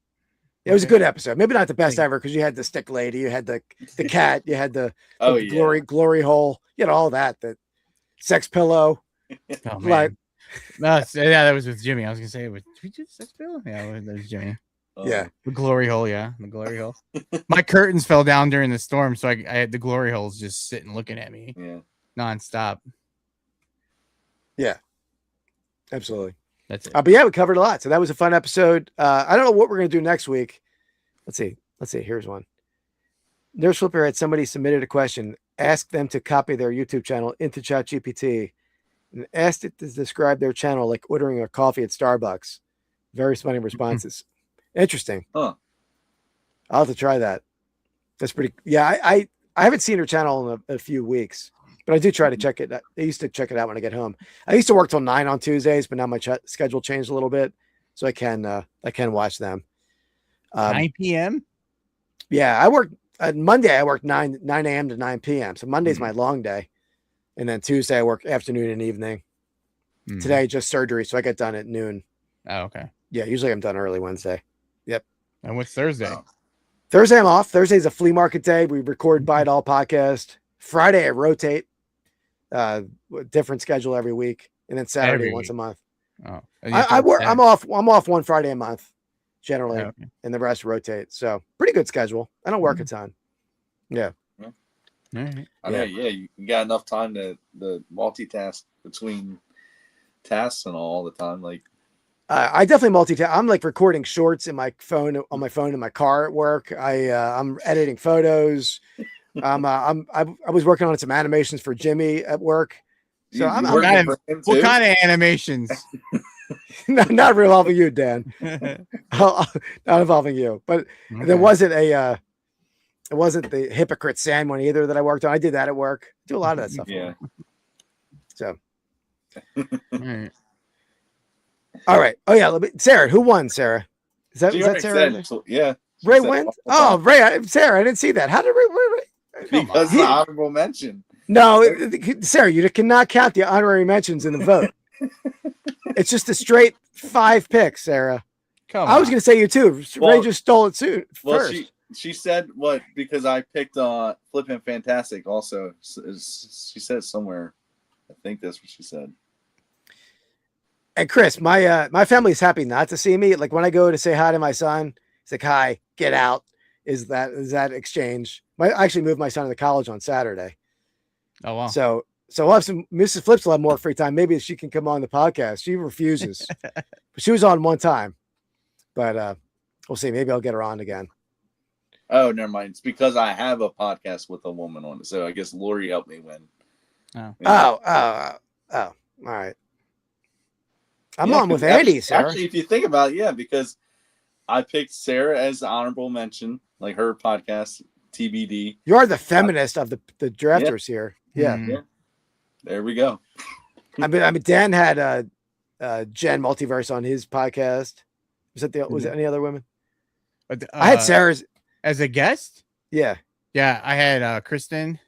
It was a good episode. Maybe not the best ever because you had the stick lady, you had the cat, you had the glory hole, you had all that. The sex pillow. Oh, man. That was with Jimmy. I was gonna say, did we do sex pillow? Yeah, that was Jimmy. Yeah, the glory hole. Yeah, the glory hole. My curtains fell down during the storm, so I had the glory holes just sitting looking at me. Yeah, nonstop. Yeah, absolutely. That's it. But yeah, we covered a lot. So that was a fun episode. I don't know what we're going to do next week. Let's see. Here's one. Nurse Flipper had somebody submitted a question. Ask them to copy their YouTube channel into ChatGPT and asked it to describe their channel like ordering a coffee at Starbucks. Very funny responses. Interesting. Huh. I'll have to try that. That's pretty. Yeah, I haven't seen her channel in a few weeks. But I do try to check it. I used to check it out when I get home. I used to work till 9 on Tuesdays, but now my schedule changed a little bit, so I can watch them. 9 p.m. Yeah, I work Monday. I work 9 a.m. to 9 p.m. So Monday's my long day, and then Tuesday I work afternoon and evening. Today just surgery, so I get done at noon. Oh, okay. Yeah, usually I'm done early Wednesday. Yep. And what's Thursday? Thursday I'm off. Thursday's a flea market day. We record Buy It All podcast. Friday I rotate. Different schedule every week, and then Saturday once a month. Oh, I work. I'm off one Friday a month generally, and the rest rotate. So pretty good schedule. I don't work a ton. Yeah. Right. You got enough time to multitask between tasks and all the time. Like I definitely multitask. I'm like recording shorts on my phone in my car at work. I'm editing photos. I was working on some animations for Jimmy at work. So what kind of animations? not involving you, Dan. Not involving you. But there wasn't it wasn't the Hypocrite Sand one either that I worked on. I did that at work. I do a lot of that stuff. Yeah. So. All right. Oh yeah. Sarah, who won? Sarah. Is that Sarah? Yeah. Ray said went. all Oh, Ray, Sarah, I didn't see that. How did Ray? because the honorable mention. No, Sarah, you cannot count the honorary mentions in the vote. It's just a straight 5 picks, Sarah. I was going to say you too. Ray just stole it soon. Well, first. she said what because I picked Flippin' Fantastic. Also, she said somewhere. I think that's what she said. And Chris, my family's happy not to see me. Like when I go to say hi to my son, he's like, "Hi, get out." Is that exchange? I actually moved my son to college on Saturday. Oh wow! So we'll have Mrs. Flips will have more free time. Maybe she can come on the podcast. She refuses, but she was on one time. But we'll see. Maybe I'll get her on again. Oh, never mind. It's because I have a podcast with a woman on it. So I guess Lori helped me win. Oh. All right. I'm on with Andy, Sarah. Actually, if you think about it, yeah, because I picked Sarah as the honorable mention, like her podcast, TBD. You're the feminist of the drafters here. Yeah. Yeah. There we go. I mean, Dan had Jen Multiverse on his podcast. Was it any other women? I had Sarah's as a guest. Yeah. Yeah, I had Kristen,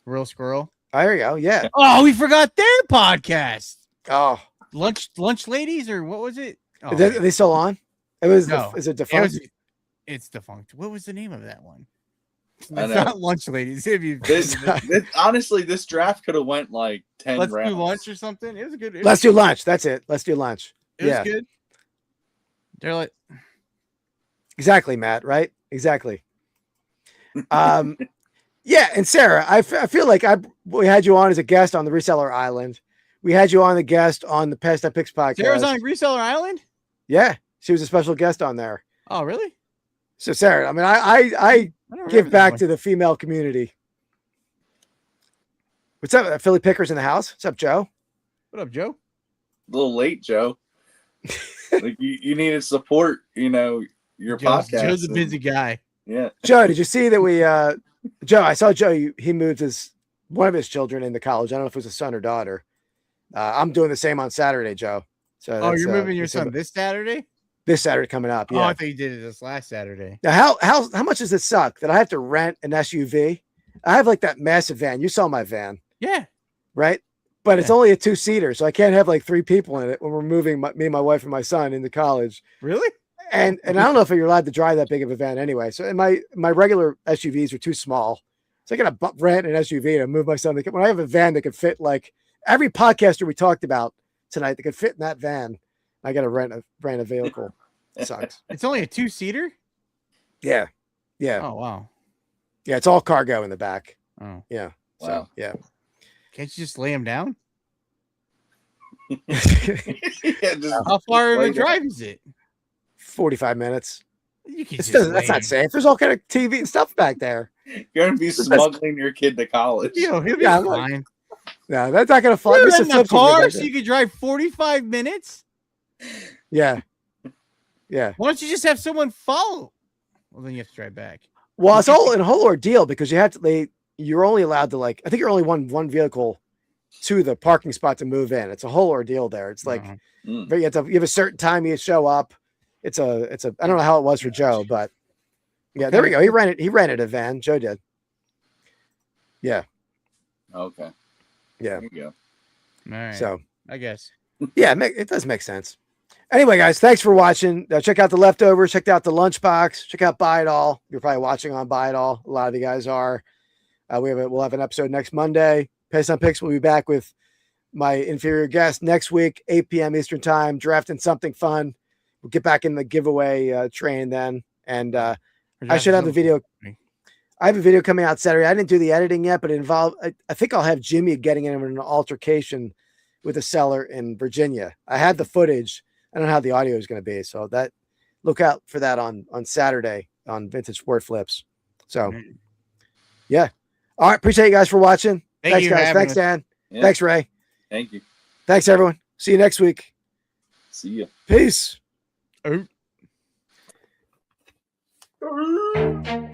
Real Squirrel. Oh, there you go. Yeah. Oh, we forgot their podcast. Oh, lunch ladies, or what was it? Oh, are they still on? It was. No. Is it defunct? It's defunct. What was the name of that one? It's not lunch ladies. Honestly, this draft could have went like 10 Let's rounds. do lunch or something. It was a good. Let's do lunch. That's it. Let's do lunch. It was good. They're like, exactly, Matt. Right? Exactly. Yeah, and Sarah, I feel like we had you on as a guest on the Reseller Island. We had you on the guest on the Pastime Picks podcast. Sarah's on Reseller Island? Yeah, she was a special guest on there. Oh, really? So, Sarah, I mean, I give back to the female community. What's up, Philly Pickers in the house? What's up, Joe? What up, Joe? A little late, Joe. Like you needed support, your podcast. Joe's a busy guy. Yeah. Joe, did you see that we Joe, I saw Joe, he moved one of his children into college. I don't know if it was a son or daughter. I'm doing the same on Saturday, Joe. So you're moving your son this Saturday? This Saturday coming up. Yeah. Oh, I thought you did it this last Saturday. Now, how much does it suck that I have to rent an SUV? I have like that massive van. You saw my van. Yeah. Right? But it's only a 2-seater, so I can't have like 3 people in it when we're moving me and my wife and my son into college. Really? And I don't know if you're allowed to drive that big of a van anyway. So my regular SUVs are too small. So I got to rent an SUV to move my son. When I have a van that could fit like every podcaster we talked about tonight that could fit in that van, I got to rent a vehicle. It sucks. It's only a 2-seater? Yeah. Yeah. Oh, wow. Yeah. It's all cargo in the back. Oh. Yeah. Wow. So, yeah. Can't you just lay him down? How far of a drive is it? 45 minutes. You can that's not safe. There's all kind of TV and stuff back there. You're going to be smuggling your kid to college. He'll be fine. No, that's not going to fly. You're in the car so you can drive 45 minutes? Yeah. Yeah. Why don't you just have someone follow? Well, then you have to drive back. Well, it's a whole ordeal because you're only allowed to I think you're only one vehicle to the parking spot to move in. It's a whole ordeal there. It's like you have a certain time you show up. It's a I don't know how it was for Joe, but yeah, there we go. He rented a van. Joe did. Yeah. Okay. Yeah. There you go. All right. So I guess. Yeah, it does make sense. Anyway, guys, thanks for watching. Check out the leftovers. Check out the lunchbox. Check out Buy It All. You're probably watching on Buy It All. A lot of you guys are. We'll have an episode next Monday. Pastime Picks will be back with my inferior guest next week, 8 p.m. Eastern time, drafting something fun. We'll get back in the giveaway train then. And I should have the video. I have a video coming out Saturday. I didn't do the editing yet, but it involved, I think I'll have Jimmy getting in an altercation with a seller in Virginia. I had the footage. I don't know how the audio is going to be. So look out for that on Saturday on Vintage Sport Flips. So yeah. All right. Appreciate you guys for watching. Thanks, guys. Thanks, Dan. Yeah. Thanks, Ray. Thank you. Thanks, everyone. See you next week. See ya. Peace. Oh.